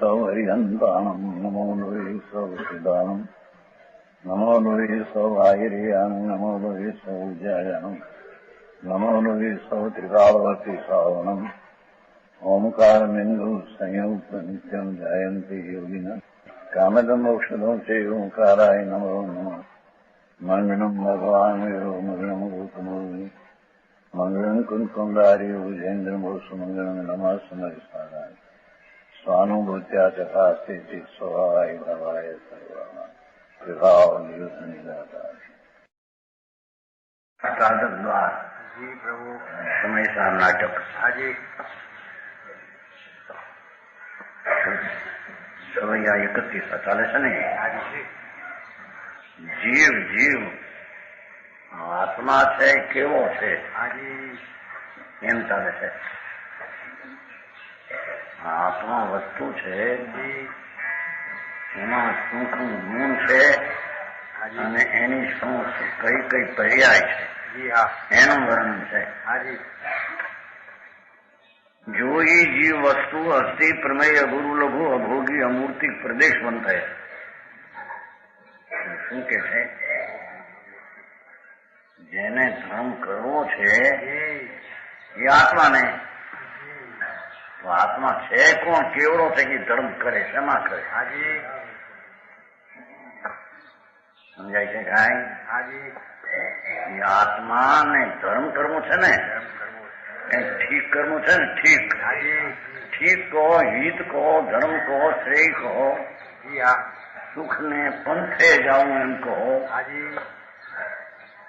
સૌ હરિહંતાણમ નમો લોહી સૌ સિદ્ધાનમ નમો લોહી સૌ આહિર્યાન નમો લોહી સૌ જયાનમ નમો લોહી સૌ ત્રિકાળવતી શ્રાવણમ ઓમકાર બિંદુ સંયુક્ત નિત્યમ જયંતી યોગિન કામદમ ઔષધો છે ઓંકારાય નમો નમઃ મંગળમ ભગવાન મંગળમ ગૌતમોર્મિ મંગળમ કુંકુંડારી વિજેન્દ્રમોસુ મંગળમ નમઃ સમયસારાય સ્વાનુભૂત્યા ચકાસ્તે સ્વભાવાય ભવાય સર્વા વિભાવ નિદાતા સાધક દ્વાર જી પ્રભુ સમયસાર નાટક આજે સવૈયા 31 ચાલે છે ને જીવ જીવ આત્મા છે કેવો છે એમ ચાલે છે. આત્મા વસ્તુ છે એમાં શું શું ગુણ છે અને એની શું કઈ કઈ પર્યાય છે એનું વર્ણન છે. જો એ જીવ વસ્તુ અસ્થિ પ્રમેય ગુરુ લઘુ અભોગી અમૂર્તિક પ્રદેશવંત है. શું કે છે? જેને ધર્મ કરવો છે એ આત્માને. તો આત્મા છે કોણ, કેવડો છે કે ધર્મ કરે, શેમાં કરે? સમજાય છે કાંઈ? એ આત્માને ધર્મ કરવું છે ને, એ ઠીક કરવું છે ને. ઠીક ઠીક કહો, હિત કહો, ધર્મ કહો, શ્રેય કહો, સુખ ને પંથે જાવું એમ કહો.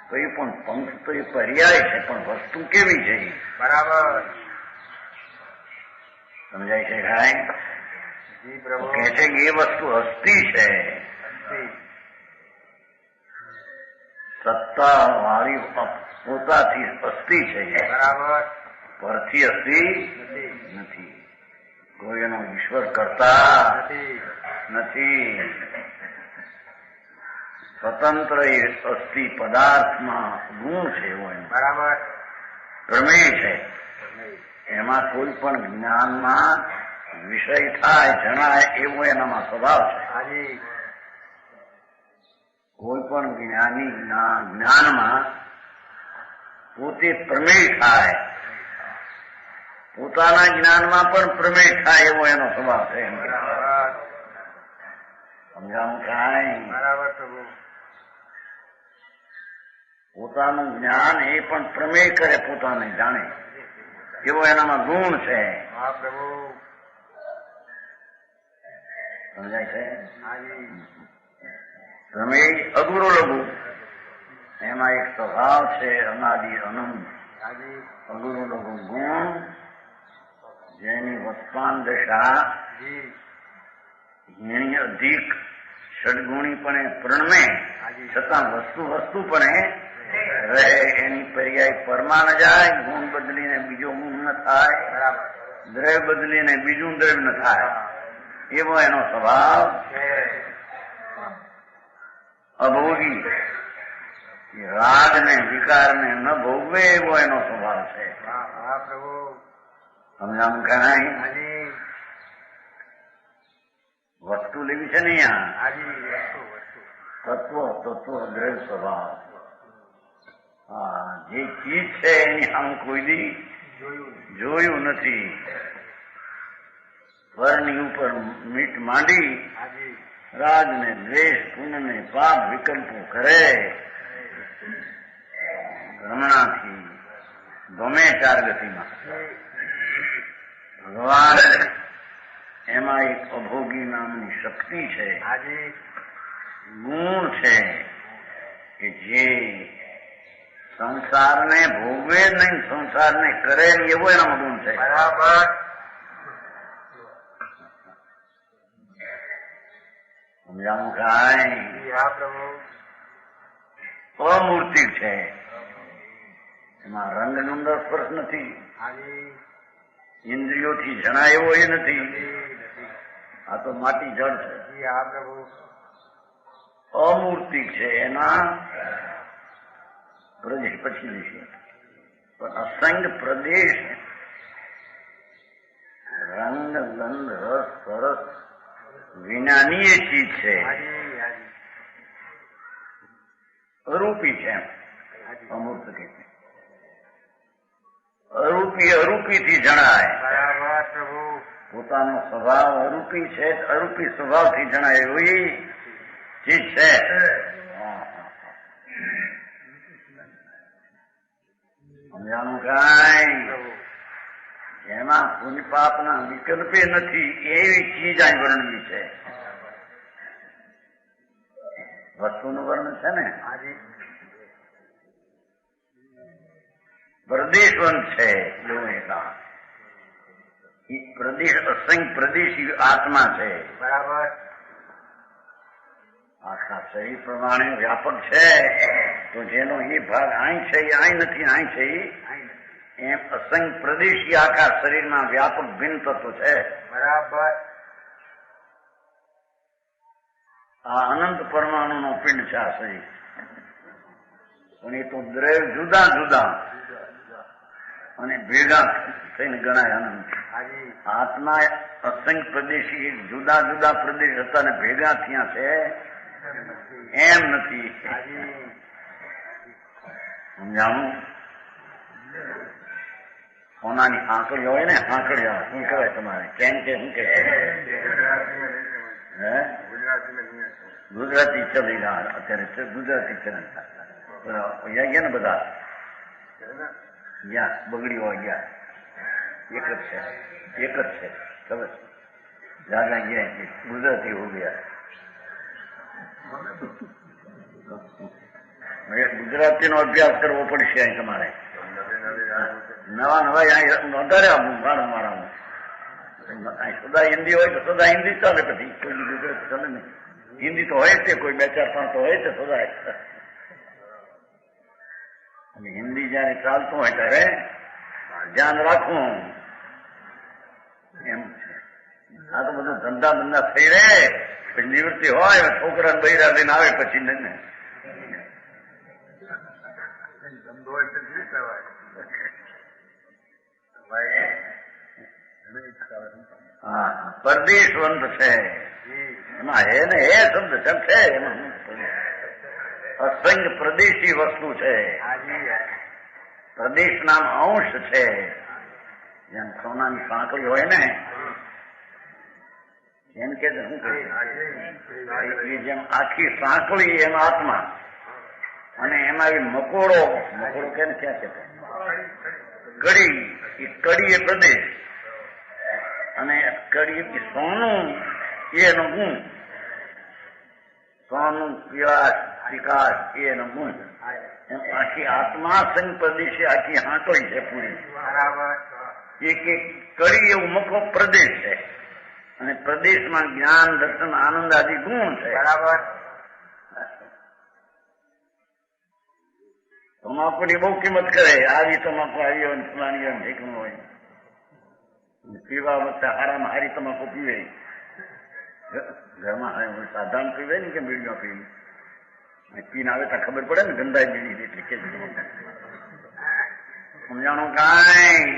તો એ પણ પંથ તો એ પર્યાય છે, પણ વસ્તુ કેવી છે? બરાબર સમજાય છે કાંઈ? કે છે કે એ વસ્તુ હસ્તી છે, સત્તા વાળી પોતાથી હસ્તી છે. બરાબર પરથી હસ્તી નથી. કોઈ એનો ઈશ્વર કરતા નથી. સ્વતંત્ર એ અસ્થિ પદાર્થમાં ગુણ છે એવો એનો. બરાબર પ્રમેય છે. એમાં કોઈ પણ જ્ઞાનમાં વિષય થાય, જણાય એવો એનામાં સ્વભાવ છે. કોઈ પણ જ્ઞાની જ્ઞાનમાં પોતે પ્રમેય થાય, પોતાના જ્ઞાનમાં પણ પ્રમેય થાય એવો એનો સ્વભાવ છે. સમજાવું કાંઈ? બરાબર. પોતાનું જ્ઞાન એ પણ પ્રમેય કરે, પોતાને જાણે એવો એનામાં ગુણ છે. સમજાય છે? પ્રમેય અગુરુ લઘુ એમાં એક સ્વભાવ છે અનાદિ અનંત. અગુરુ લઘુ ગુણ જેની વર્તમાન દશા એની અધિક ષડગુણીપણે પ્રણમે છતાં વસ્તુ પણ રહે. એની પર્યાય પરમા ન જાય. ગુણ બદલીને બીજો ગુણ ન થાય, દ્રવ્ય બદલીને બીજું દ્રવ્ય ન થાય એવો એનો સ્વભાવ છે. અભોગી રાગ ને વિકાર ને ન ભોગવે એવો એનો સ્વભાવ છે. સમજાવું કાંઈ? વસ્તુ લેવી છે ને અહીંયા તત્વ દ્રવ્ય સ્વભાવ. જે ચીજ છે એની આમ કોઈ દી જોયું નથી. પરની ઉપર મીટ માંડી રાગ ને દ્વેષ પુણ્ય ને પાપ વિકલ્પો કરે. હમણાંથી ગમે ચાર ગતિમાં ભગવાન એમાં એક અભોગી નામની શક્તિ છે, ગુણ છે કે જે સંસારને ભોગવે નહીં, સંસારને કરે નહીં એવો એનો ગુણ છે. બરાબર સમજાવું કાંઈ? અમૂર્તિક છે. એમાં રંગનો અંદર સ્પર્શ નથી, ઇન્દ્રિયોથી જણાય એવો એ નથી. આ તો માટી જળ છે. અમૂર્તિક છે. એના પ્રદેશ પછી લઈશું, પણ અસંગ પ્રદેશ રંગ ગંધ રસ સરસ વિનાની એ ચીજ છે, અરૂપી છે. અમૂર્ત કે અરૂપી અરૂપીથી જણાય. બરાબર પ્રભુ. પોતાનો સ્વભાવ અરૂપી છે, અરૂપી સ્વભાવથી જણાય એવી ચીજ છે. સમજાણું કાંઈ? એમાં પુણ્ય પાપના વિકલ્પે નથી એવી ચીજ અહીં વર્ણવી છે. વસ્તુનું વર્ણન છે ને, પ્રદેશવંત છે એવું એટલા. પ્રદેશ અસંખ્ય પ્રદેશી આત્મા છે. બરાબર. આખા શરીર પ્રમાણે વ્યાપક છે. તો જેનો એ ભાગ અહીં છે એ અહીં નથી, અહીં છે એમ અસંખ્ય પ્રદેશી આખા શરીરમાં વ્યાપક ભિન્ન તત્વ છે. બરાબર. આ અનંત પરમાણુનો પિંડ છે આ શરીર. પણ એ તો દ્રવ્ય જુદા જુદા અને ભેગા થઈને ગણાય અનંત. આત્મા અસંખ્ય પ્રદેશી જુદા જુદા પ્રદેશ હતા ને ભેગા થયા છે એમ નથી. સમજાણું? સોનાની આંકડી હોય ને, આંકડી શું કહેવાય તમારે? કેમ કે શું કે ગુજરાતી ચલી ગયા અત્યારે, ગુજરાતી ચલન ગયા ને બધા ગયા બગડીઓ ગયા. એક જ છે, એક જ છે. ખબર જાગા ગયા ગુજરાતી હો ગયા. ગુજરાતીનો અભ્યાસ કરવો પડશે અહીં તમારે. નવા નવા વધારે મારા સદા હિન્દી હોય તો સદા હિન્દી ચાલે, પછી કોઈ ગુજરાતી ચાલે નહીં. હિન્દી તો હોય છે, કોઈ બે ચાર ત્રણ તો હોય છે સદા. અને હિન્દી જયારે ચાલતું હોય ત્યારે ધ્યાન રાખવું એમ છે. આ તો બધું ધંધા બંધા થઈ રહે, પછી નિવૃત્તિ હોય છોકરા બૈરા લઈને આવે પછી ને હા પરદેશવંત છે. એમાં હે ને હે શબ્દ છે, એમાં અસંખ્ય પ્રદેશી વસ્તુ છે. પ્રદેશ નામ અંશ છે. જેમ સોનાની સાંકળી હોય ને એમ કે શું કહે, જેમ આખી સાંકળી એમ આત્મા, અને એમાં મકોડો કેમ ક્યાં છે કડી, એ કડી એ પ્રદેશ, અને કડી સોનું એનો ગુણ, સોનું વિલાસ વિકાસ એનો ગુણ. એમ આખી આત્મા સંઘ પ્રદેશે આખી હાંકળી છે પૂરી. એક એક કડી એવું મકો પ્રદેશ છે, અને પ્રદેશમાં જ્ઞાન દર્શન આનંદ આદિ ગુણ છે. બરાબર. તમાકુની બહુ કિંમત કરે. આવી તમાકુ આવી હોય ફલાણી હોય ઠીકનું હોય, પીવા વખતે હારામાં હારી તમાકુ પીવે. ઘરમાં સાધારણ પીવે ને કે બીડીઓ પીવી, પીને આવે તો ખબર પડે ને ગંદાઈ બીડી એટલે કે સમજાણું કાંઈ.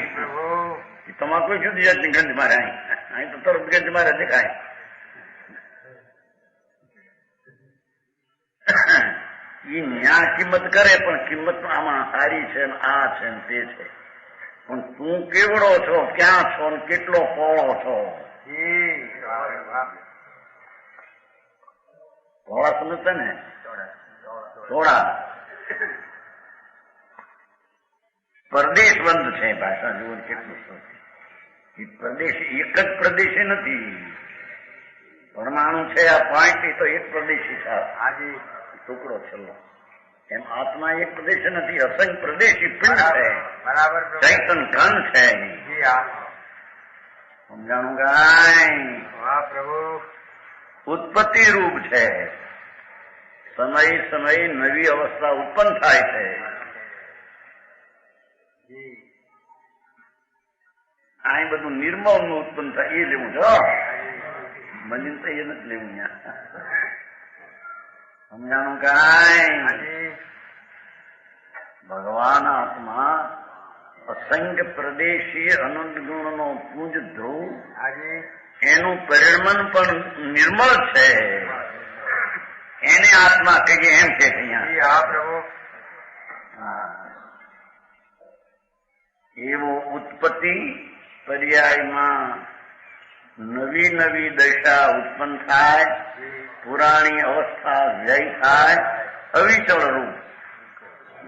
તમાકુ જુદી જાતની ગંધ મારે અહીં તો તરત ગંધ મારે દેખાય. એ ન્યા કિંમત કરે, પણ કિંમત આમાં સારી છે ને આ છે ને તે છે. પણ તું કેવડો છો, ક્યાં છો ને કેટલો પોળો છો? પોળા સમજતા ને? થોડા પરદેશવંત છે. ભાષા જુઓ કેટલું એ પ્રદેશ એક જ પ્રદેશી નથી. પરમાણુ છે આ પોઈન્ટ, એ તો એક પ્રદેશી છે. આજે ટુકડો છેલ્લો. એમ આત્મા એક પ્રદેશ નથી, અસંખ્ય પ્રદેશી પિંડ છે. બરાબર. ચૈતન ઘન છે. સમજાણું કાંઈ? પ્રભુ ઉત્પત્તિ રૂપ છે. સમય સમય નવી અવસ્થા ઉત્પન્ન થાય છે. આ બધું નિર્મળ નું ઉત્પન્ન થાય એ લેવું છો, મને તો એ નથી લેવું. સમજાણું કાંઈ? ભગવાન આત્મા અસંખ્ય પ્રદેશીય અનંત ગુણનો પુંજ ધ્રુવ હાજી એનું પરિણમન પણ નિર્મળ છે. એને આત્મા કહીએ એમ કે અહીંયા. જી હા પ્રભુ. એવો ઉત્પત્તિ પર્યાયમાં નવી નવી દશા ઉત્પન્ન થાય, પુરાણી અવસ્થા વ્યય થાય, અવિચળ રૂપ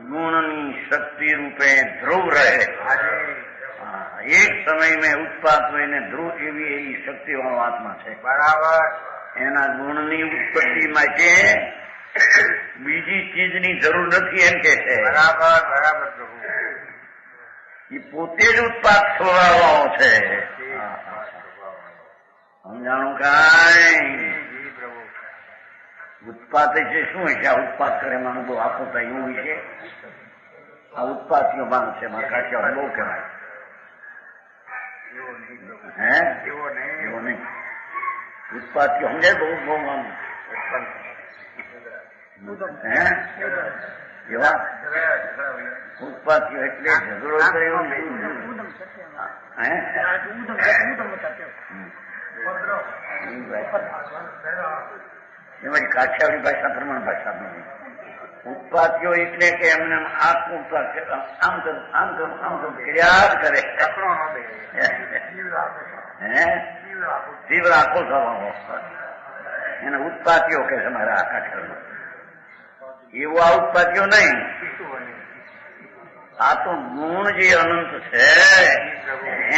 ગુણની શક્તિ રૂપે ધ્રુવ રહે. એક સમય મેં ઉત્પાદ હોઈને ધ્રુવ એવી શક્તિ વાળો આત્મા છે. બરાબર. એના ગુણની ઉત્પત્તિ માટે બીજી ચીજની જરૂર નથી એમ કે છે. બરાબર બરાબર પ્રભુ. એ પોતે જ ઉત્પાદ સ્વભાવ છે. સમજાણું કાંઈ? ઉત્પાદ છે શું છે? આ ઉત્પાદ કરે માનું બહુ આખું થાય એવું છે. આ ઉત્પાદીઓ માણસ છે મારા કાઢ્યા બહુ કહેવાય. હે એવો નહીં. ઉત્પાદીઓ સમજાય બહુ બહુ આમ હે એવા ઉત્પાદીઓ એટલે ઝઘડો કર્યો હે એમાં કાઠિયાવાડી ભાષા પ્રમાણ ભાષા ઉત્પાદીઓ એટલે કે એમને આમ ક્રિયા જ કરે. તીવ્ર આખો થવાનો એને ઉત્પાદીઓ કે છે મારા આ કાઠિયાવાડી. એવું આ ઉત્પાદીઓ નહીં. આ તો ગુણ જે અનંત છે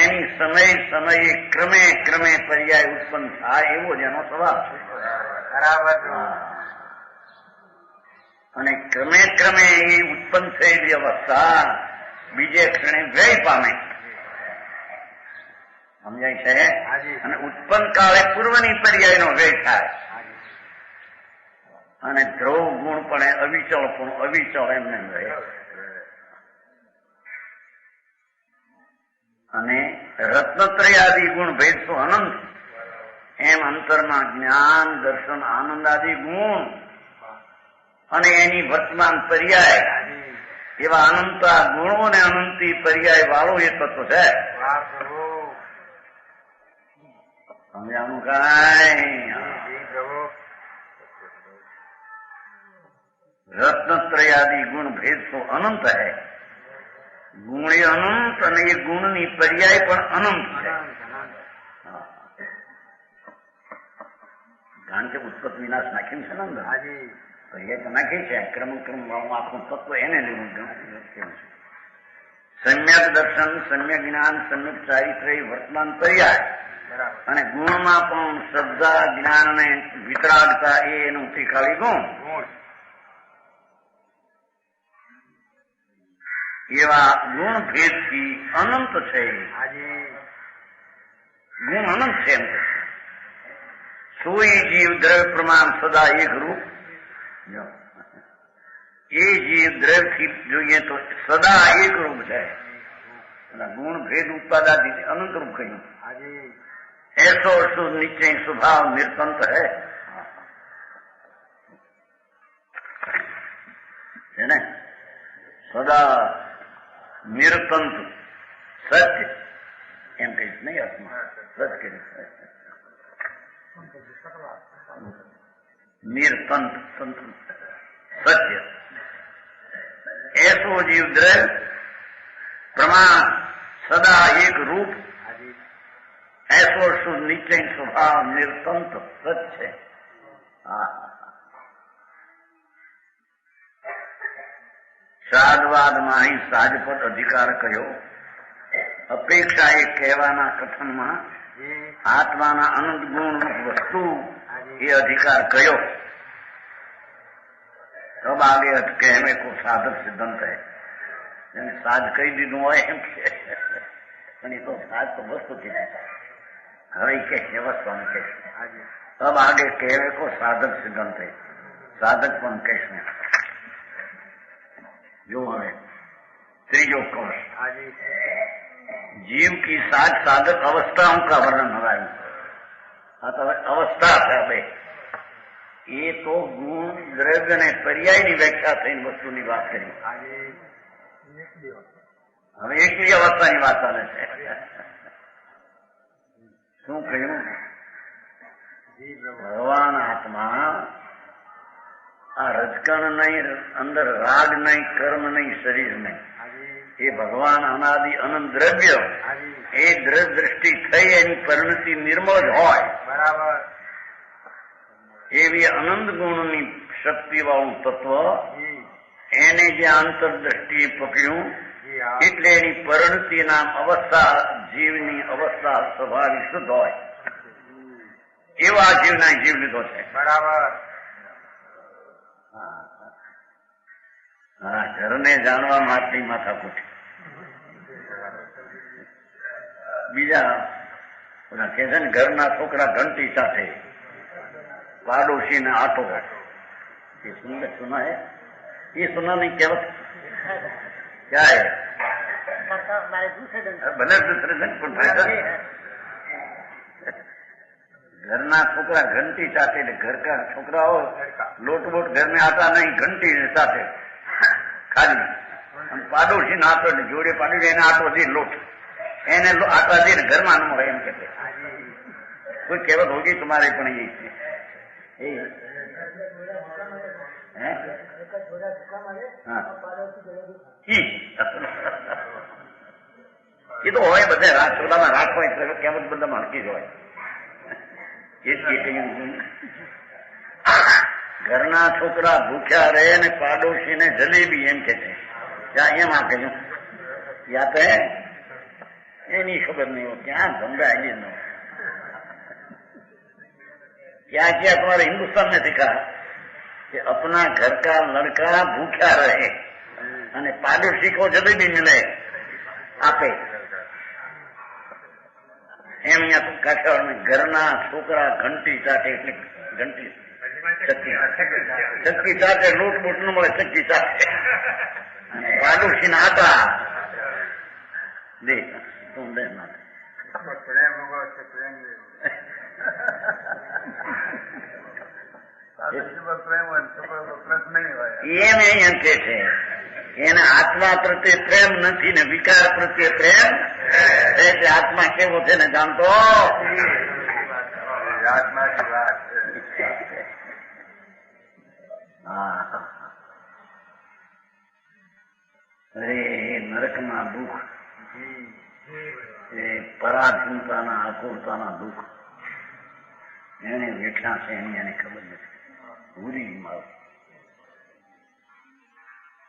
એની સમયે ક્રમે ક્રમે પર્યાય ઉત્પન્ન થાય એવો જ એનો સ્વભાવ છે. બરાબર. અને ક્રમે ક્રમે એ ઉત્પન્ન થયેલી અવસ્થા બીજે ક્ષણે વ્યય પામે. સમજાય છે? અને ઉત્પન્ન કાળે પૂર્વની પર્યાયનો વ્યય થાય. અને ધ્રુવ ગુણ પણ અવિચળ એમને રહે. અને રત્નત્રયાદી ગુણ ભેદ તો અનંત. એમ અંતરમાં જ્ઞાન દર્શન આનંદ આદિ ગુણ અને એની વર્તમાન પર્યાય એવા અનંતા ગુણો ને અનંતી પર્યાય વાળો એ તત્વ છે. સમજાણું કાંઈ? રત્નત્રયાદી ગુણ ભેદ તો અનંત હૈ. ગુણ એ અનંત અને એ ગુણની પર્યાય પણ અનંત છે. કારણ કે ઉત્પત્તિ વિનાશ નાખ્યું છે ને અંદર. પર્યાય તો નાખી છે. ક્રમ આખું તત્વ એને લીધું છે. સમ્યક દર્શન, સમ્યક જ્ઞાન, સમ્યક ચારિત્ર વર્તમાન પર્યાય. અને ગુણમાં પણ શ્રદ્ધા જ્ઞાન અને વિતરાગતા એનું ટીકાળી ગુણ. એવા ગુણ ભેદથી અનંત છે. ગુણ અનંત છે એમ કે સોઈ જીવ દ્રવ્ય પ્રમાણ સદા એક રૂપ. એ જીવ દ્રવ્યથી જોઈએ તો સદા એક રૂપ છે. ગુણ ભેદ ઉત્પાદાથી અનંત રૂપ કહ્યું. ऐसो शुद्ध निश्चय स्वभाव निर्तंत है ने सदा निरतंत सत्य एम कही नहीं आत्मा सत्य निरतंत सत्य ऐसो जीव द्रव्य प्रमाण सदा एक रूप ऐसो शुद्ध निश्चय स्वभाव निरतंत्र सत्य. સાદવાદમાં અહીં સાજપદ અધિકાર કયો. અપેક્ષા એ કહેવાના કથનમાં આત્માના અનંત ગુણ વસ્તુ એ અધિકાર કયો. તબ આગે कहने को साधक सिद्धांत है. સાજ કહી દીધું હોય એમ કે પણ એ તો સાજ તો વસ્તુ કીધી. હવે કે વસ્તુ કે તબ આગે कहने को साधक सिद्धांत है. साधक પણ કહેશે. जो हमें त्रिजो कोश जीव की सात साधक अवस्थाओं का वर्णन हो रहा है. तो अवस्था है भाई ये तो गुण द्रव्य ने पर्याय की व्याख्या थी वस्तु की बात करी. હવે એકલી અવસ્થાની વાત ચાલે છે. શું કહ્યું? ભગવાન આત્મા આ રજકણ નહીં, અંદર રાગ નહીં, કર્મ નહીં, શરીર નહીં. એ ભગવાન અનાદિ અનંત દ્રવ્ય. એ દ્રષ્ટિ થઈ એની પરિણતિ નિર્મળ જ હોય. બરાબર. એવી અનંત ગુણની શક્તિવાળું તત્વ એને જે આંતરદ્રષ્ટિએ પકડ્યું એટલે એની પરિણતિના અવસ્થા જીવની અવસ્થા સ્વાભાવિક શુદ્ધ હોય. એવા જીવના જીવ લીધો છે. બરાબર. હા, ઘરને જાણવા માટેની માથાકૂટ. બીજા ઓલા કે છે ને, ઘરના છોકરા ઘંટી સાથે પાડોશીને આટો. ये सुना है? ये सुना नहीं क्या क्या है? भले दूसरे दिन घરના છોકરા ઘંટી સાથે, ઘર કા છોકરાઓ લોટ બોટ ઘર में आता नहीं, घंटी સાથે ખાલી. પાડોશી ને આટો જોડે પાડોશી એને આટો દે, લોટ એને આટા દે ને ઘરમાં ન હોય એમ કે કોઈ કહેવત હોગી તમારે પણ એ એ તો હોય બધે રાજસોદામાં રાખ હોય એટલે કેમ બધા માણકી જ હોય. ઘરના છોકરા ભૂખ્યા રહે ને પાડોશીને જલેબી એમ કે છે. ત્યાં એમ આપે છે યા તો એની ખબર નહીં હોય ક્યાં ધંધા આવી ન હોય. क्या क्या तुम्हारे हिंदुस्तान में दिखा कि अपना घर का लड़का भूखा रहे અને પાડોશી को जलेबी मिले આપે. એમ અહીંયા કાઠિયાવાડ ઘરના છોકરા ઘંટી સાથે, એટલે ઘંટી ચક્કી સાથે લોટ બોટ ન મળે, ચક્કી સાથે પાડોશી ના આટા દે શું દે ના એમ એમ કે છે એને આત્મા પ્રત્યે પ્રેમ નથી ને વિકાર પ્રત્યે પ્રેમ. એટલે આત્મા કેવો છે ને જાણતો. અરે નરકના દુઃખ, એ પરાધીનતાના આકુરતાના દુઃખ એને વેઠા છે એની એને ખબર નથી. પૂરી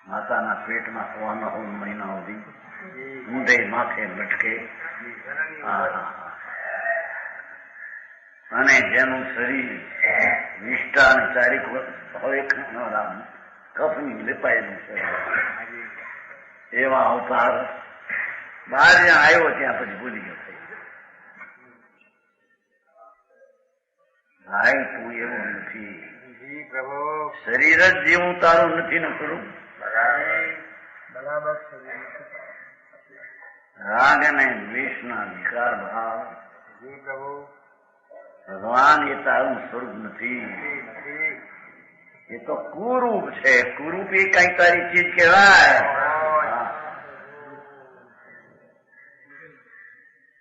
માતાના પેટમાં 9 મહિના સુધી ઊંધે માથે લટકે. અને જેનું શરીર નિષ્ઠા અને ચારિક હવે કફની લેપાયેલું છે. એવા અવતાર બહાર જ્યાં આવ્યો ત્યાં પછી ભૂલી ગયો. ભાઈ તું એવું નથી, શરીર જ જેવું તારું નથી ને કરું. રાગ અને દ્વેષના વિકાર ભાવ ભગવાન એ તારું સ્વરૂપ નથી. એ તો કુરૂપ છે. કુરૂપ એ કઈ તારી ચીજ કહેવાય.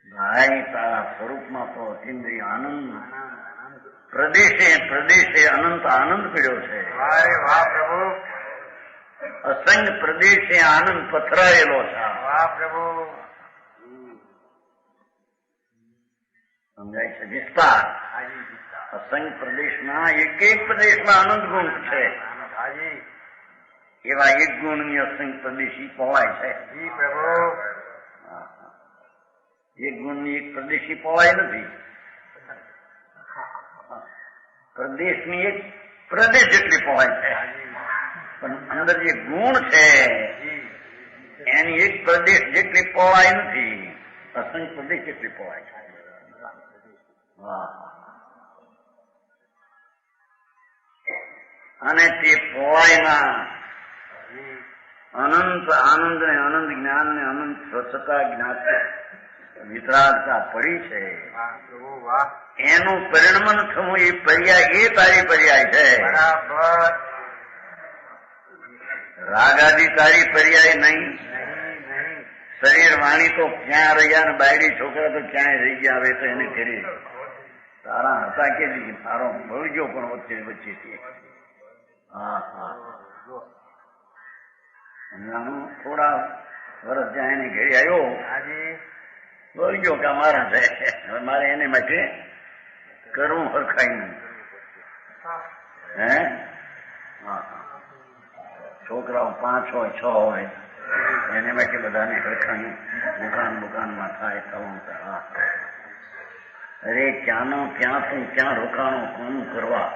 ભાઈ તારા સ્વરૂપમાં તો ઇન્દ્રિય આનંદ પ્રદેશે પ્રદેશે અનંત આનંદ પીડ્યો છે. વાહ પ્રભુ. અસંગ પ્રદેશે આનંદ પથરાયેલો છે. વાહ પ્રભુ. સમજાય છે વિસ્તાર. અસંગ પ્રદેશમાં એક એક પ્રદેશમાં આનંદ ગુણ છે. એવા એક ગુણની અસંગ પ્રદેશી પહોળાય છે. એક ગુણની એક પ્રદેશી પહોળાય નથી. પ્રદેશની એક પ્રદેશ જેટલી પહોળાય છે, પણ અંદર જે ગુણ છે એની એક પ્રદેશ જેટલી પહોળાય નથી. અસંગ પ્રદેશ જેટલી પહોળાય છે. અને તે પહોળાઈમાં અનંત આનંદ ને અનંત જ્ઞાન ને અનંત સ્વચ્છતા જ્ઞાન વિતરાગતા પડી છે. એનું પરિણમન થવું એ પર્યાય, એ તારી પર્યાય છે. બરાબર. રાગાદી તારી પર્યાય નહીં, શરીર વાણી તો ક્યાં રહ્યા ને બાયડી છોકરા તો ક્યાંય રહી ગયા. હવે તો એને કરી તારા હતા કે તારો બળગ્યો પણ વચ્ચેથી. હા હા, થોડા વર્ષ જ્યાં એને ઘેરી આવ્યો બળગ્યો કે મારા છે. હવે મારે એને માટે કરવું હરખાઈ નહીં. હે હા, છોકરાઓ 5 હોય 6 હોય એને માટે બધાને હરખાઈ દુકાનમાં થાય થવું. અરે ક્યાંનો ક્યાંથી ક્યાં રોકાણો કોનું કરવા.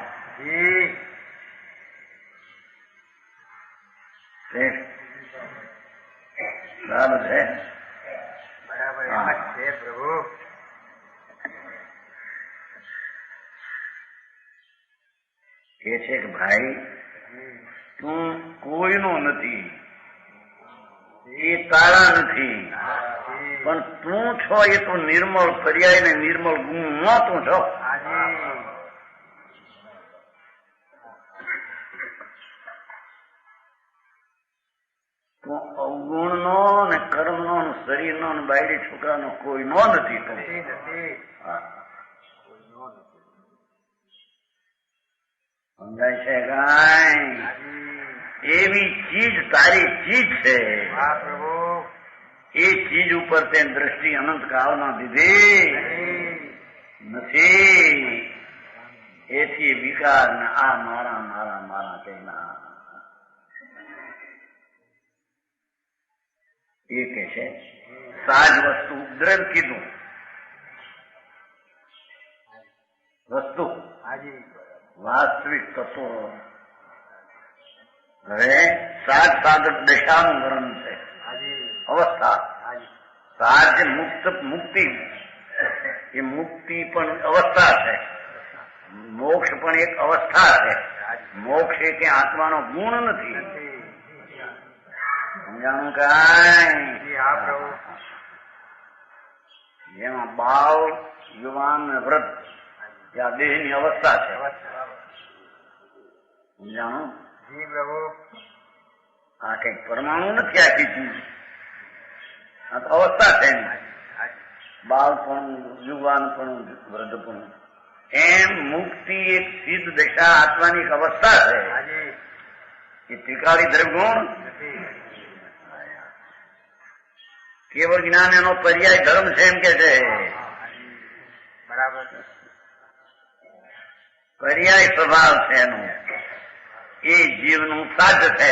બરાબર છે. બરાબર છે પ્રભુ. કે છે કે ભાઈ તું કોઈનો નથી, એ તારા નથી, પણ તું છો એ તો નિર્મળ પર્યાય ને નિર્મળ ગુણ ન તું છો. તું અવગુણનો ને કર્મનો ને શરીરનો ને બાયડી છોકરાનો કોઈનો નથી. તું સમજાય છે કાંઈ? એવી ચીજ તારી ચીજ છે. એ ચીજ ઉપર તે દ્રષ્ટિ અનંત કાળમાં દીધી નથી. એથી વિકાર ને આ મારા મારા મારા કહેના. એ કે છે સાજ વસ્તુ ઉપદ્રવ કીધું. વસ્તુ વાસ્તવિક તત્વો. હવે સાજ સાધક દશાનું વર્ણન છે. અવસ્થા સાજ મુક્તિ એ મુક્તિ પણ અવસ્થા છે. મોક્ષ પણ એક અવસ્થા છે. મોક્ષ એ કે આત્માનો ગુણ નથી. સમજાણું કાંઈ? જેમાં બાળ યુવાન વૃદ્ધ આ દેહની અવસ્થા છે. સમજાણું? આ કઈક પરમાણુ નથી. આખી ચીજ આ તો અવસ્થા છે. બાળપણ, યુવાનપણું, વૃદ્ધપણું. એમ મુક્તિ એક સિદ્ધ દશા આત્માની એક અવસ્થા છે. એ ત્રિકાળી દ્રવ્યગુણ કેવળ જ્ઞાન એનો પર્યાય ધર્મ છે એમ કે છે. બરાબર. પર્યાય સ્વભાવ છે એનો. એ જીવનું સાજ છે.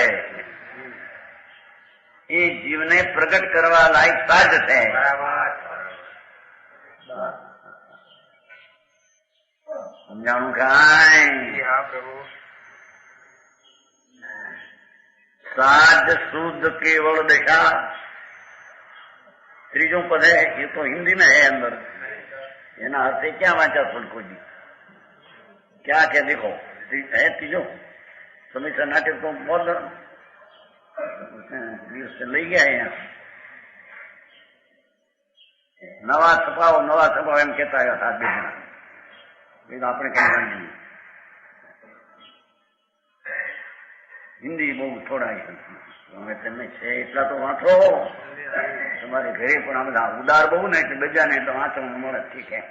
એ જીવને પ્રગટ કરવા લાયક સાજ છે. સમજાણું કાંઈ? સાજ શુદ્ધ કેવળ દશા. ત્રીજું પદ है, ये तो हिंदी में है अंदर. એના અર્થે ક્યાં વાંચા સુડકો જી? क्या क्या देखो है तीजों समीक्षा नाटक तो बहुत દિવસ લઈ ગયા અહીંયા. નવા છપાવો એમ કેતા આવ્યા 7 જણા. એ તો આપણે કઈ વાંચીએ. હિન્દી બહુ થોડા અમે તમને છે એટલા તો વાંચો. તમારે ઘરે પણ આ બધા ઉદાર બહુ ને એટલે બીજાને તો વાંચવાનું મળે. ઠીક હે.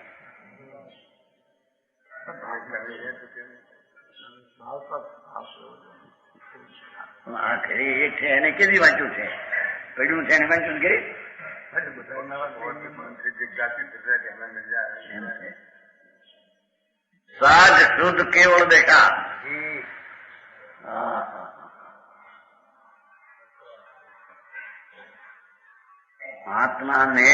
આ ઘરે એક છે એને કેદી વાંચ્યું છે? પડ્યું છે એને વાંચ્યું ઘરે? સાજ શુદ્ધ કેવળ દેખા. આત્માને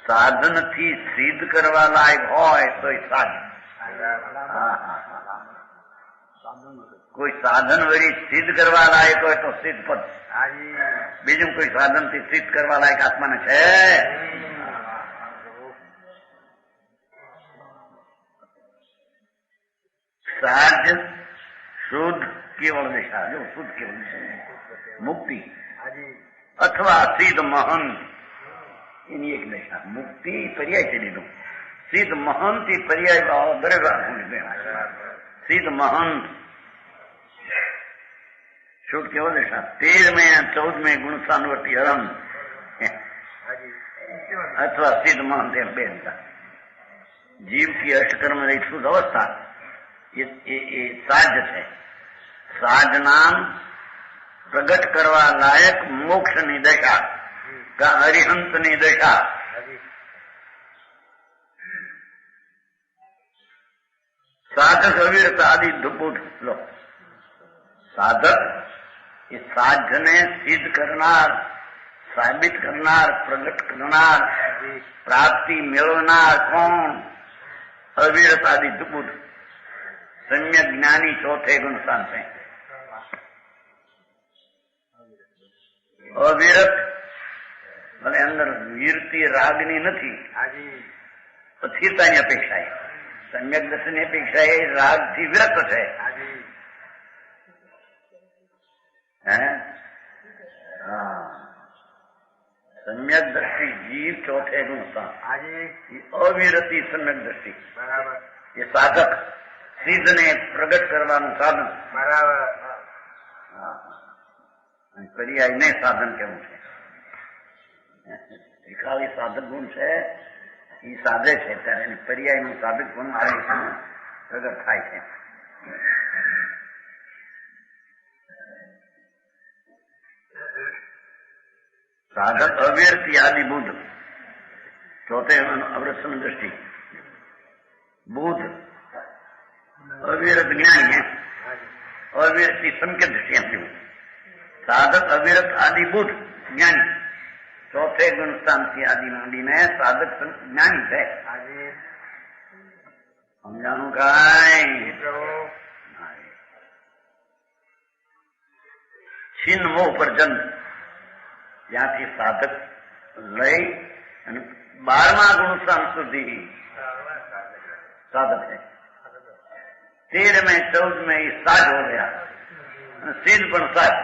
સાધનથી સિદ્ધ કરવા લાયક હોય તો સાધન. કોઈ સાધન વળી સિદ્ધ કરવા લાયક હોય તો સિદ્ધ પદ. બીજું કોઈ સાધનથી સિદ્ધ કરવા લાયક આત્માને છે? સાજ શુદ્ધ કેવળ દિશા. જો શુદ્ધ કેવળ દિશા મુક્તિ અથવા સિદ્ધ મહંત એની એક દશા. મુક્તિ પર્યાય છે લીધું. સિદ્ધ મહંત એ પર્યાય દરેક સિદ્ધ મહંત છૂટ કેવો દેશા 13 14 ગુણસ્થાનવર્તી હરમ અથવા સિદ્ધ મહંત એમ બે હતા. જીવ की અષ્ટકર્મ રહી શુદ્ધ અવસ્થા એ સાજ છે. સાજ નામ પ્રગટ કરવા લાયક મોક્ષની દશા કા અરિહંતની દશા. સાધક અવિરત આદિ ધુપુટ લો. સાધક એ સાધને સિદ્ધ કરનાર, સાબિત કરનાર, પ્રગટ કરનાર, પ્રાપ્તિ મેળવનાર કોણ? અવિરત આદિ ધુપુટ સમ્યક જ્ઞાની ચોથે ગુણસ્થાન છે. અવિરત અને અંદર વીરતી રાગની નથી, સ્થિરતાની અપેક્ષા. સમ્યક દર્શનની અપેક્ષા એ રાગથી વિરત છે. સમ્યક દ્રષ્ટિ જીવ ચોથે ગુણસ્થાન, અવિરતી સમ્યક દ્રષ્ટિ એ સાધક સિદ્ધને પ્રગટ કરવાનું સાધન. બરાબર. પર્યાયને સાધન કેવું છે? ખાલી સાધક ગુણ છે એ સાધે છે ત્યારે એની પર્યાયનું સાધક ગુણ પ્રગટ થાય છે. સાધક અવ્યર્થી આદિ બુદ્ધ ચોથે અવરસન દ્રષ્ટિ. બુદ્ધ અવિરત જ્ઞાની, અવિરતી સંકેત દ્રષ્ટિ એમ થયું. સાધક અવિરત આદિ બુદ્ધ જ્ઞાની ચોથે ગુણસ્થાનથી આદિ માંડીને સાધક જ્ઞાની છે. સમજાનું કાંઈ? છીન મોહ પર જન્મ ત્યાંથી સાધક લઈ અને 12મા ગુણસ્થાન સુધી સાધક है. 13 14 ये साज हो गया અને સિદ્ધ પણ સાજ.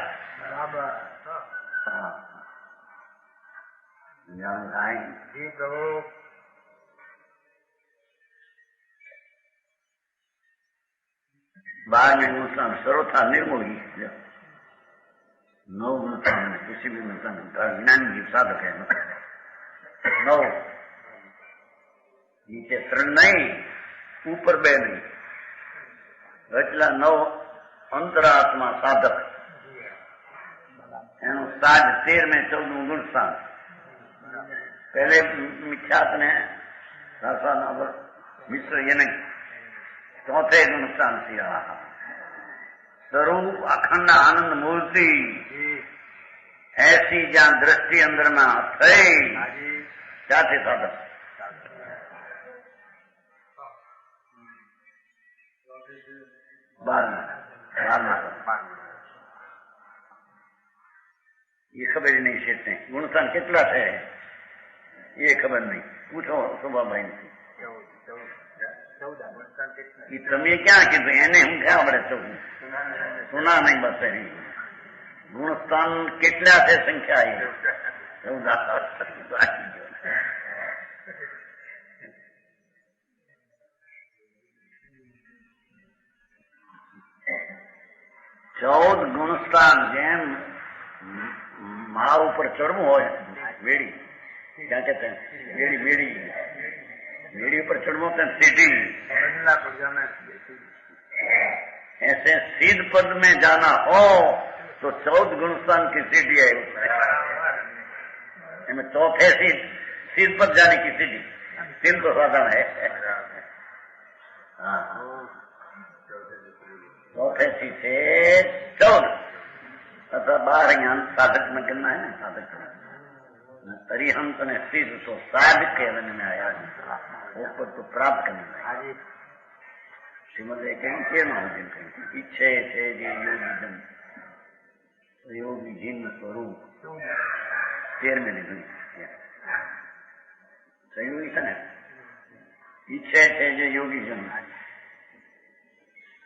બારમે ગુણસ્થાન સર્વથા નિર્મોહી. 9 गुणस्थान किसी भी गुणस्थान ज्ञानी जीव साधक है. 9 नीचे 3 नहीं, ऊपर 2 नहीं, એટલા 9 અંતરાત્મા સાધક. એનું સાજ 13 14 ગુણસ્થાન. પહેલે મિથ્યાત ને મિશ્ર એ નહીં, ચોથે ગુણસ્થાન થી સ્વરૂપ અખંડ આનંદ મૂર્તિ ऐसी જ્યાં દ્રષ્ટિ અંદર માં થઈ ત્યાંથી સાધક. એ ખબર નહીં છે. ગુણસ્થાન કેટલા છે એ ખબર નહીં. પૂછો શોભાભાઈ. તમે ક્યાં કીધું? એને હું ક્યાં આપણે સુના નહીં. બસ ગુણસ્થાન કેટલા છે સંખ્યા એ 14 ગુણસ્થાન. જેમ માળા ઉપર ચડવું હોય વેડી, ક્યાં કે વેડી मेरी ऊपर चढ़ो तो सीढ़ी, ऐसे सीध पद में जाना हो तो 14 गुणस्थान की सीढ़ी है. इसमें चौथे सीध पद जाने की सीढ़ी 3 तो साधन है. चौथे सी से 14 अथवा 12 साधक में करना है ना. साधक अरिहंत ने सिद्ध तो साध कहने में आया, ऊपर तो प्राप्त करने में. श्रीमद कहीं के महाजन कहीं इच्छे थे जे योगी जिन स्वरूप 13 में नहीं सहयोगी था ना. इच्छे थे जे योगी जन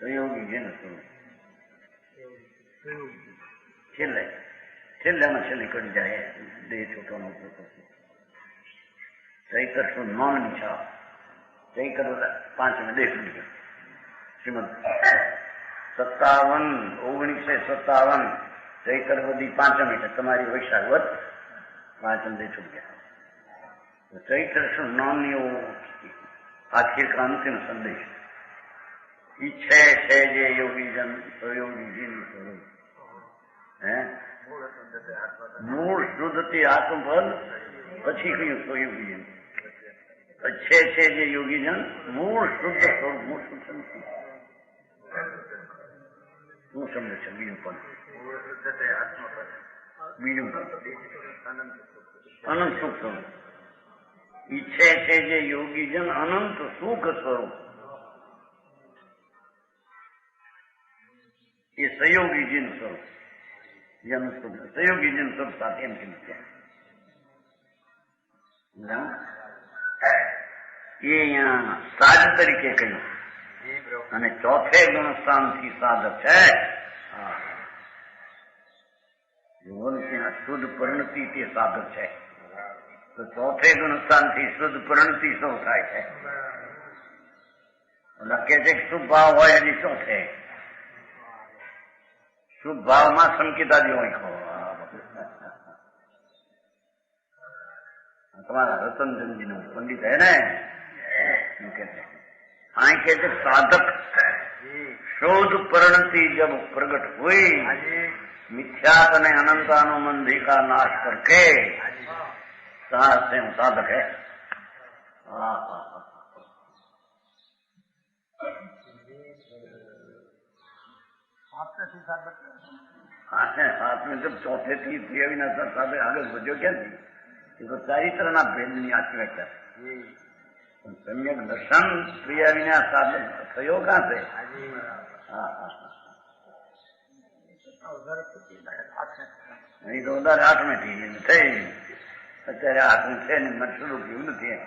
सहयोगी जिन स्वरूप છેલ્લે કરી જાય દેહ છૂટવાનો સહી કરશું નોંધની છ સહી કરો 5 દેહ છૂટી ગયો. શ્રીમદ 57 1957 ચૈત્ર બધી પાંચમ એટલે તમારી વૈશાખ વધ પાંચમ દે છૂટ ગયા. તો ચૈત્ર શું નામની એવો આખિર का अंतिम संदेश ઈચ્છે છે જે યોગીજન યોગીજી સ્વરૂપ હે મૂળ શુદ્ધથી આત્મપદ પછી કયું સ્વયોગીજન છે જે યોગીજન મૂળ શુદ્ધ સ્વરૂપ મૂળ શુદ્ધ શું સમજે છે બીજું પણ બીજું અનંત સુખ સ્વરૂપ ઈચ્છે છે જે યોગીજન અનંત સુખ સ્વરૂપ એ સહયોગીજીનું સ્વરૂપ સહયોગીજીનું સ્વરૂપ સાથે એમ કેમ છે એ અહીંયા સાજ તરીકે કહ્યું અને ચોથે ગુણસ્થાનથી સાધક છે. ત્યાં શુદ્ધ પરિણતિ તે સાધક છે. તો ચોથે ગુણસ્થાનથી શુદ્ધ પરિણતિ શું થાય છે? ઓલા કે છે શુભ ભાવ હોય હજી શું છે? શુભ ભાવમાં સંકેતાદી હોય ખો તમારા રતનચંદજી નું પંડિત હે ને કે આ કે છે સાધક शोध परिणति जब प्रकट हुई मिथ्यात ने अनंतानुबंधी का नाश करके साहस साधक है. हाथ में जब चौथे थी प्रियविनाश साधक आगे बढ़ो क्या थी तो चारित्रना भेदनी आखी व्याख्या सम्यक दर्शन प्रियविनाश साधक થયો ક્યાં છે? નહીં તો ઉધાર 8 થઈ અત્યારે 8 છે ને મને શરૂ થયું નથી.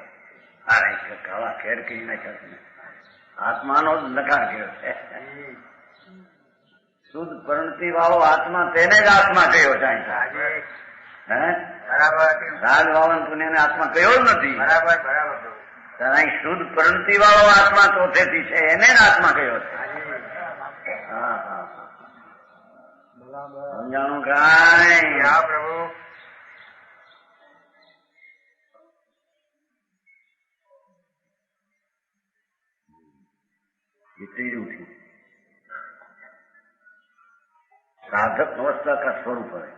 કાળા ખેર કહી નાખ્યા આત્માનો જ નકાર કર્યો છે. શુદ્ધ પરિણતિ વાળો આત્મા તેને જ આત્મા કયો જાય. હે રાજ વાવન પુણ્યને આત્મા કયો જ નથી. બરાબર બરાબર. શુદ્ધ પરિણતિ વાળો આત્મા ચોથેથી છે એને જ આત્મા કયો છે. સમજાણું કાંઈ? હા પ્રભુ. तीसरी थी साधक अवस्था का स्वरूप है.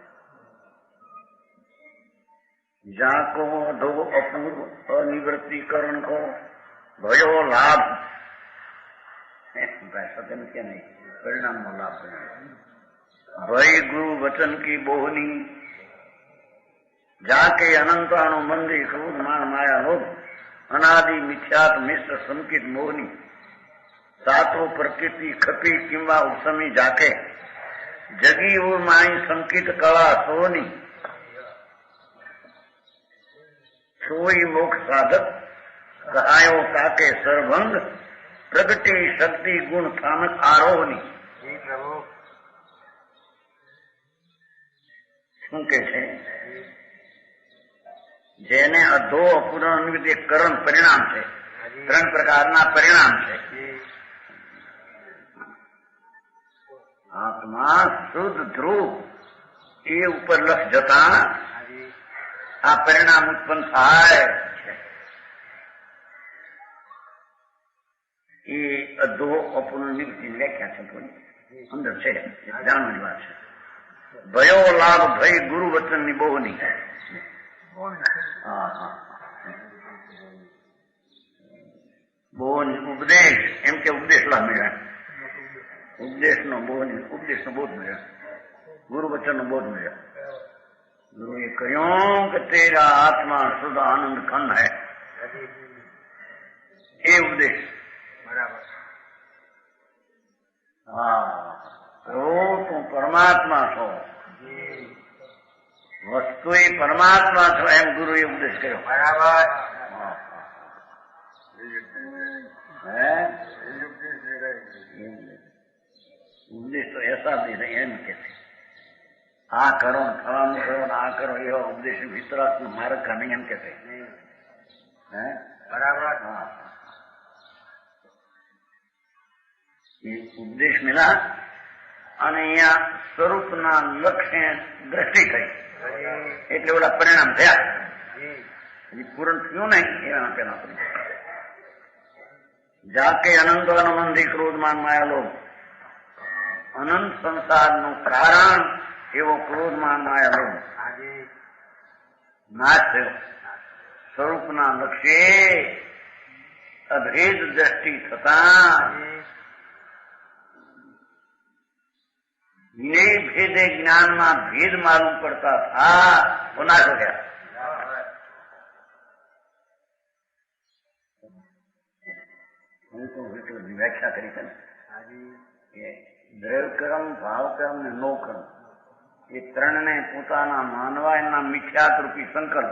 जाको अधो अपूर्व अनिवृत्तिकरण को भयो लाभ सत्य में क्या नहीं परिणाम नो लाभ भय गुरु वचन की बोहनी जाके अनंत अनुबंधी क्रोध मान माया लोभ अनादि मिथ्यात मिश्र संकित मोहनी सातो प्रकृति खपी किंवा उपसमी जाके जगी और माई संकित कला सोनी सोई मोक्ष साधक कहायो ताके सर्वंग प्रगति शक्ति गुण थानक आरोहनी. શું કે છે? જેને અધો અપૂર્ણ અનિવૃત્તિ કરણ પરિણામ છે. 3 પ્રકારના પરિણામ છે. आत्मा शुद्ध ध्रुव ये ऊपर लख जता आ परिणाम उत्पन्न थाय ये अधो अपूर्ण निवृत्ति व्याख्या है थोड़ी अंदर से जानવાની વાત છે. भयो लाभ भय गुरु वचन निबोहनी बोहनी उपदेश एम के उपदेश ला मेरा उपदेश नो बोध મળ્યા गुरु वचन नो बोध મળ્યા. गुरु ये कहो कि तेरा आत्मा शुद्ध आनंद खंड है ये उपदेश बराबर. हाँ तो तू परमात्मा छो वस्तु परमात्मा छो एम गुरु ये उपदेश करो बराबर. उपदेश तो ऐसा दे रहे एम के आ करो फलानु करो आ करो ये उपदेश वितरात्म मार्ग का नहीं एम कहते हैं बराबर. हाँ ये उपदेश मिला અને અહીંયા સ્વરૂપના લક્ષ્ય દ્રષ્ટિ થઈ એટલે ઓલા પરિણામ થયા. પૂરણ થયું નહીં એના પેલા જાકે અનંત અનમંદી ક્રોધમાન માયાલો અનંત સંસારનું કારણ એવો ક્રોધમાન માયાલો નાશ થયો. સ્વરૂપના લક્ષ્ય અભેદ દ્રષ્ટિ થતા વિનય ભેદે જ્ઞાનમાં ભેદ માલુમ પડતા થા તો નાશ હો ગયા. વ્યાખ્યા કરી છે ને દ્રવ્યકર્મ, ભાવકર્મ ને નોકર્મ એ ત્રણને પોતાના માનવા એના મિથ્યાત રૂપી સંકલ્પ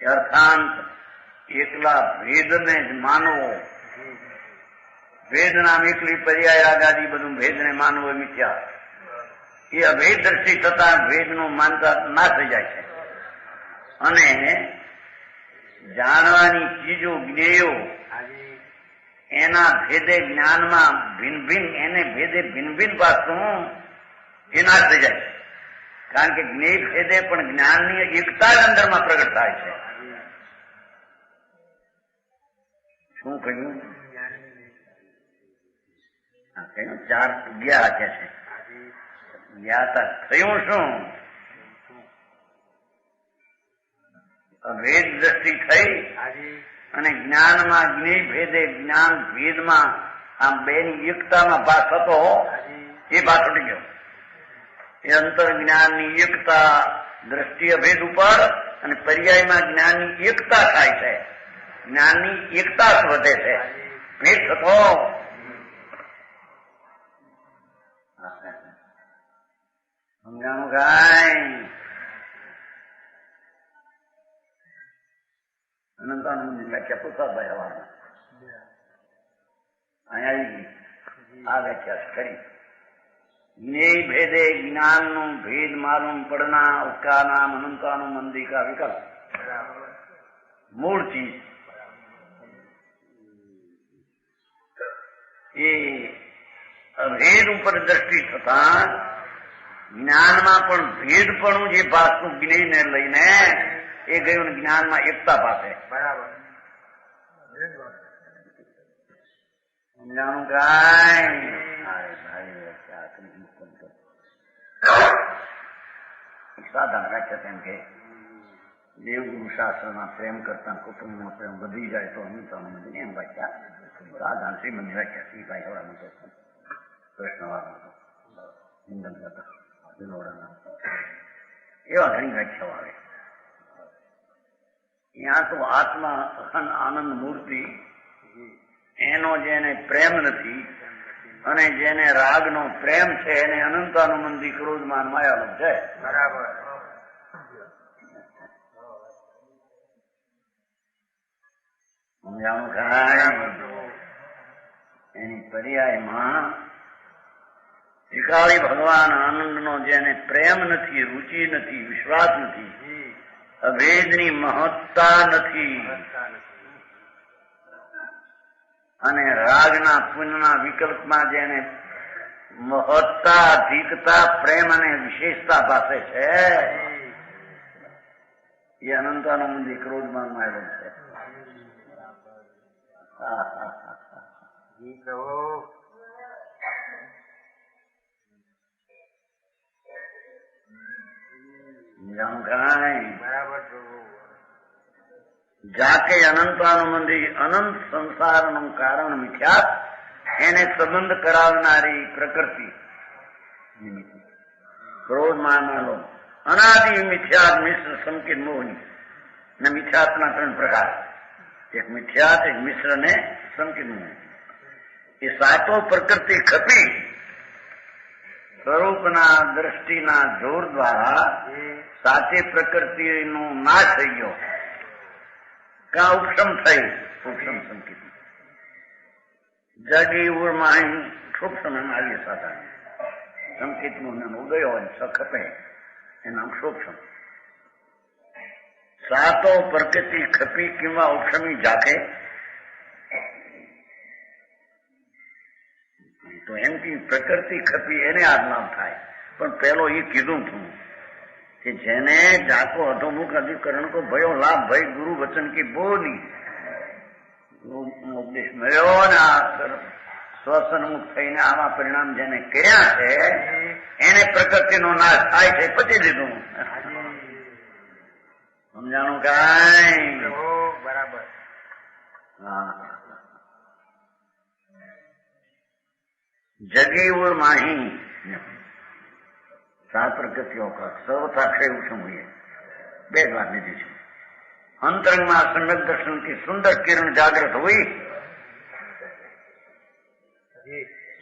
અર્થાંત એકલા ભેદને જ માનવો, ભેદ નામ એકલી પર્યાય આગાદી બધું ભેદને માનવો એ મિથ્યા. એ અભેદ દ્રષ્ટિ થતા ભેદનું માનતા ના થઈ જાય છે અને જાણવાની ચીજો જ્ઞેયો એના ભેદે જ્ઞાનમાં ભિન્ન ભિન્ન એને ભેદે ભિન્ન ભિન્ન પાછું એ નાશ થઈ જાય. કારણ કે જ્ઞેય ભેદે પણ જ્ઞાનની એકતા જ અંદરમાં પ્રગટ થાય છે. શું કહ્યું? કહ્યું 4 ગયા કે છે ગયા થયું શું? ભેદ દ્રષ્ટિ થઈ અને જ્ઞાનમાં જ્ઞેય ભેદે જ્ઞાન ભેદમાં આમ બેની એકતામાં ભાસ થતો એ ભાસ ઉડી ગયો. એ અંતર જ્ઞાનની એકતા દ્રષ્ટિ અભેદ ઉપર અને પર્યાયમાં જ્ઞાનની એકતા થાય છે. જ્ઞાનની એકતા વધે છે. ભેદ થતો સમજાણું કાંઈ અનંતાનંદની વ્યાખ્યા પુરસાદભાઈ હવાના અહીંયા આ વ્યાખ્યા કરી. જ્ઞેય ભેદે જ્ઞાનનું ભેદ માલુમ પડના उसका नाम अनंतानुमंदी का विकल्प मूળ ચીજ એ અભેદ ઉપર દ્રષ્ટિ થતા જ્ઞાનમાં પણ ભેદપણું જે ભાસતું જ્ઞેયને લઈને એ ગયું જ્ઞાનમાં એકતા પાસે. બરાબર સમજાણું કાંઈ? સાધારણ વ્યાખ્યા તેમ કે દેવગુરુ શાસ્ત્રના પ્રેમ કરતા કુટુંબનો પ્રેમ વધી જાય તો અનંતાનંદ એમ વ્યાખ્યા સાધારણ શ્રીમંત વ્યાખ્યા શ્રીભાઈ હવાના કૃષ્ણવાળા હિન્દન કરતા વિનોડાના એવા ઘણી વ્યાખ્યાઓ આવે. ત્યાં તો આત્મા આનંદ મૂર્તિ એનો જેને પ્રેમ નથી અને જેને રાગનો પ્રેમ છે એને અનંતાનુમંદી ક્રોધમાન માયાલો છે. બરાબર સમજાણું ખાય? એની પર્યાયમાં ત્રિકાળી ભગવાન આનંદનો જેને પ્રેમ નથી, રુચિ નથી, વિશ્વાસ નથી, અભેદની મહત્તા નથી અને રાગના પુણ્યના વિકલ્પમાં જેને મહત્તા, અધિકતા, પ્રેમ અને વિશેષતા પાસે છે એ અનંતાનંદી ક્રોધમાન માયેલો છે. જાકે અનંતાનુમંદી અનંત સંસારનું કારણ મિથ્યાત એને સંબંધ કરાવનારી પ્રકૃતિ ક્રોધ માનવાનો અનાદિ મિથ્યાત મિશ્ર સંકેત મોહની ને મિથ્યાતના 3 પ્રકાર. એક મિથ્યાત, એક મિશ્ર ને સંકેત મોહની. એ સાતો પ્રકૃતિ ખપી સ્વરૂપના દ્રષ્ટિના જોર દ્વારા સાચે પ્રકૃતિનો નાશ થઈ ગયો. કા ઉપશમ થઈ ઉપશમ સંકેત જગી ઉર્માહી ક્ષોપસમ એમ આવીએ સાધારણ સંકેતનું ઉદય હોય સખપે એના ક્ષોપસમ. સાતો પ્રકૃતિ ખપી કિંવા ઉપશમી જાકે તો એમ કે પ્રકૃતિ ખપી એને આ લાભ થાય. પણ પેલો એ કીધું હતું કે જેને જાકો અધોમુખ અધિકરણ કો ભયો લાભ ભય ગુરુ વચન કી બોલી ઉપદેશ મળ્યો ને આ સ્વસન્મુખ થઈને આવા પરિણામ જેને કર્યા છે એને પ્રકૃતિનો નાશ થાય છે પતી દીધું. સમજાણું કાંઈ? બરાબર. હા. जगी और माही सात प्रकृतियों का सर्वथाक्षय उत्सव हुई है. બે જ વાત લીધી છે. અંતરંગમાં સમ્યક દર્શન की સુંદર કિરણ જાગૃત हुई.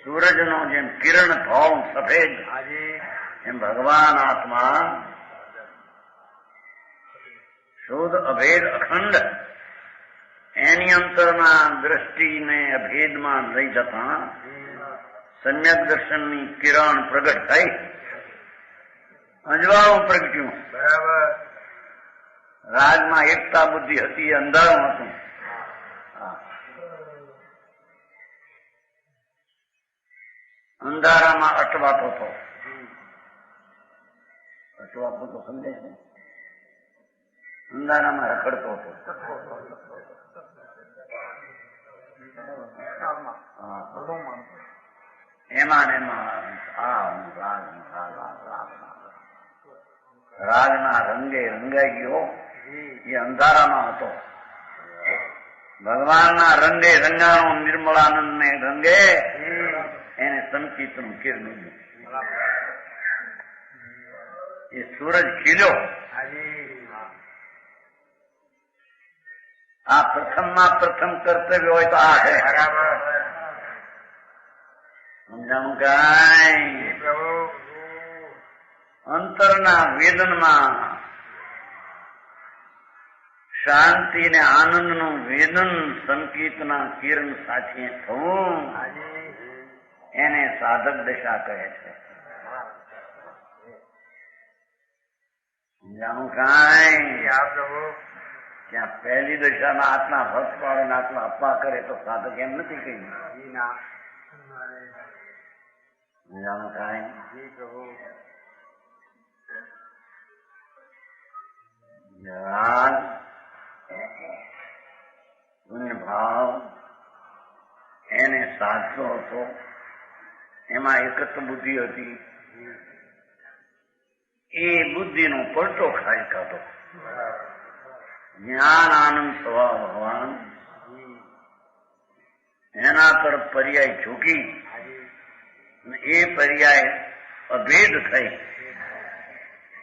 સૂરજનો જેમ કિરણ ધોળ સફેદ એમ ભગવાન આત્મા શુદ્ધ અભેદ અખંડ એની અંતરના દ્રષ્ટિને અભેદમાં લઈ જતા સમ્યક દર્શનની કિરણ પ્રગટ થઈ. અંજવાળું પ્રગટ્યું. બરાબર. રાજમાં એકતા બુદ્ધિ હતી એ અંધારું હતું. અંધારામાં અટવાતો હતો. અટવાતો તો સમજે છે. અંધારામાં રખડતો હતો. એમાં ને એમાં રાજના રંગે રંગાઈ ગયો. એ અંધારામાં હતો. ભગવાનના રંગે રંગાણો નિર્મળાનંદ ને રંગે એને સંકિતનું કિરણ. એ સૂરજ ખીલ્યો. આ પ્રથમમાં પ્રથમ કર્તવ્ય હોય તો આ છે. સમજાણું કાંઈ? અંતરના વેદનમાં શાંતિ ને આનંદનું વેદન સંકિતના કિરણ સાથે થવું એને સાધક દશા કહે છે. સમજાણું કાંઈ? ત્યાં પહેલી દશામાં આટલા ભક્ત પાડે ને આટલા અપા કરે તો સાધક એમ નથી કહ્યું. સમજાણું કાંઈ? રાગ પુણ્ય ભાવ એને સાધતો હતો. એમાં એકત્વ બુદ્ધિ હતી. એ બુદ્ધિનો પડતો ખાઈ કાઢો. જ્ઞાન આનંદ સ્વભાવ ભગવાન એના તરફ પર્યાય ઝૂકી એ પર્યાય અભેદ થઈ.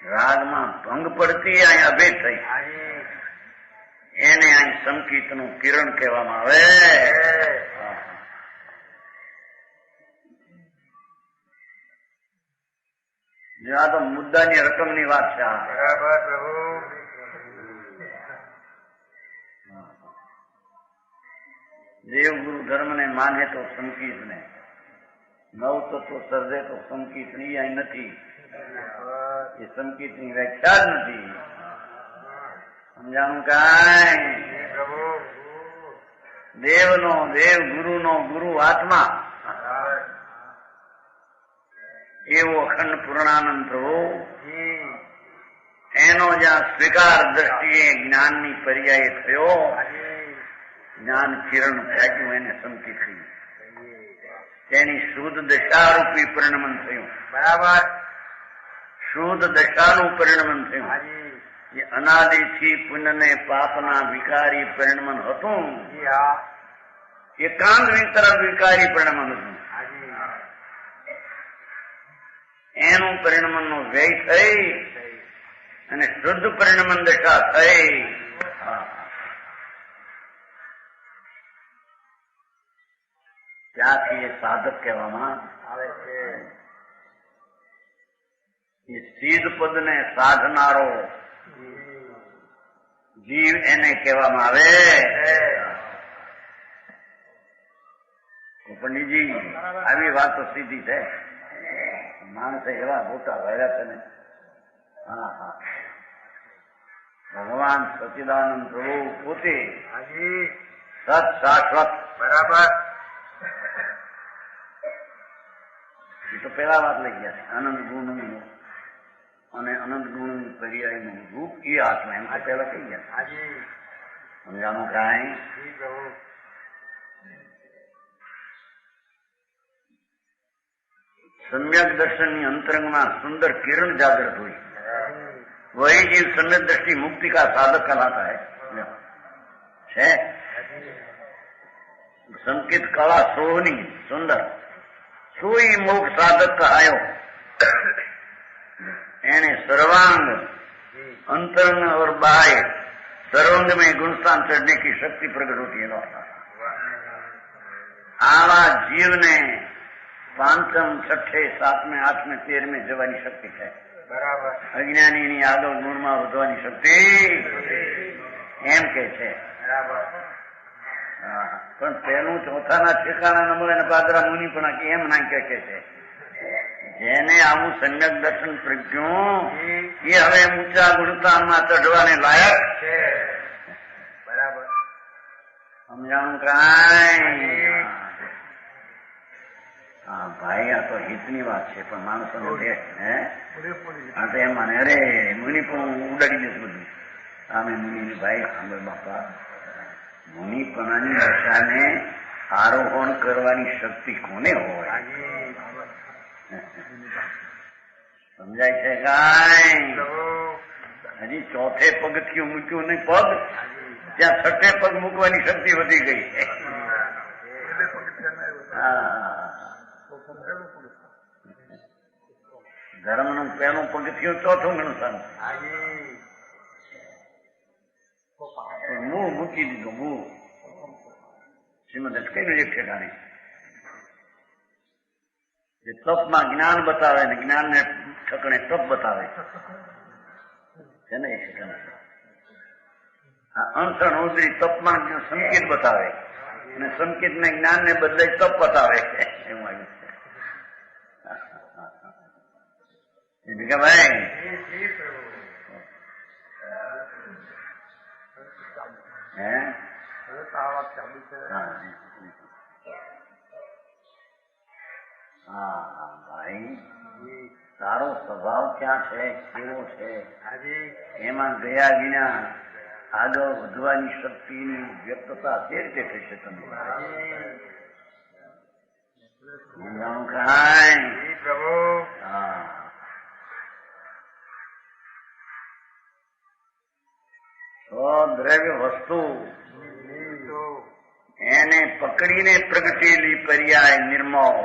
રાગમાં ભંગ પડતી અહીં અભેદ થઈ. એને અહીં સંકિતનું કિરણ કહેવામાં આવે. આ તો મુદ્દાની રકમની વાત છે. દેવગુરુ ધર્મ ને માને તો સંકિત ને નવ તત્વ સર્જે તો સંકિત ની અહીં નથી. એ સંકિત ની વ્યાખ્યા જ નથી. સમજાણું કાંઈ? દેવનો દેવ, ગુરુનો ગુરુ આત્મા એવો અખંડ પૂર્ણાનંદ પ્રભુ એનો જ્યાં સ્વીકાર દ્રષ્ટિએ જ્ઞાનની પર્યાય થયો, જ્ઞાન કિરણ ફેંક્યું એને સંકિત થયું. તેની શુદ્ધ દશારૂપી પરિણમન થયું. બરાબર. શુદ્ધ દશાનું પરિણમન થયું. એ અનાદિથી પુણ્ય ને પાપના વિકારી પરિણમન હતું. એકાંત તરફ વિકારી પરિણમન હતું. એનું પરિણમન નો વ્યય થઈ અને શુદ્ધ પરિણમન દશા થઈ. ત્યાંથી એ સાધક કહેવામાં આવે છે. એ સિદ્ધ પદ ને સાધનારો જીવ એને કહેવામાં આવે. પંડિતજી આવી વાત તો સીધી છે. માણસે એવા મોટા વહેલા છે ને. હા હા, ભગવાન સચિદાનંદ પ્રભુ પોતે સત શાશ્વત. બરાબર. પેલા વાત લઈ ગયા છે. આનંદ ગુણનું અને અનંત ગુણ પર્યાયનું રૂપ એ આત્મા, એમ તો પેલા કહી ગયા. હાજી સમજાણું કાંઈ? જી પ્રભુ. સમ્યક દર્શનની અંતરંગમાં સુંદર किरण जागृत हुई, वही जीव सम्यक दृष्टि मुक्ति का साधक कहलाता है. संकेत कला सोहनी सुंदर सोई मोक्ष साधक कहायो. एने सर्वांग अंतरंग और बाह्य सर्वंग में गुणस्थान चढ़ने की शक्ति प्रकट होती है. आवा जीव ने પાંચમ, છઠ્ઠે, સાતમે, આઠમે, તેરમે જવાની શક્તિ છે. બરાબર. અજ્ઞાનીની આગળ ગુણમાં વધવાની શક્તિ એમ કે છે. બરાબર. પણ પેલું ચોથાના ઠેકાણા ન મળે ને પાદરા મુનિ પણ એમ ના કે છે. જેને આવું સમ્યક દર્શન પ્રજ્ઞું એ હવે ઊંચા ગુણતામાં ચઢવાને લાયક છે. બરાબર. સમજાણું કાંઈ? હા ભાઈ, આ તો હિતની વાત છે, પણ માણસોને હે આ તો એમ માને અરે મુનિ પણ ઉડાડી દેશ બધું. આમે મુનિ ભાઈ સાંભળ બાપા, મુનિપણાની દશાને આરોહણ કરવાની શક્તિ કોને હોય? સમજાય છે કાંઈ? હજી ચોથે પગથિયું મૂક્યું નહીં પગ, ત્યાં છઠ્ઠે પગ મૂકવાની શક્તિ વધી ગઈ છે. ધર્મનું પહેલું પગથિયું ચોથું ગણું મું મૂકી દીધું. મું શ્રીમદ અટકાઈનું એક ઠેકાણે જે તપમાં જ્ઞાન બતાવે ને જ્ઞાનને ઠકણે તપ બતાવે છે ને, એ ઠેકાણે અણસણ ઉદરી તપમાં સંકેત બતાવે અને સંકેત ને જ્ઞાન ને બદલે તપ બતાવે છે. એવું આવ્યું છે ભાઈ. હા ભાઈ, તારો સ્વભાવ ક્યાં છે, કેવો છે, એમાં ગયા વિના આગળ વધવાની શક્તિની વ્યક્તતા તે રીતે થઈ છે. તમે દ્રવ્ય વસ્તુ એને પકડીને પ્રગટેલી પર્યાય નિર્મળ,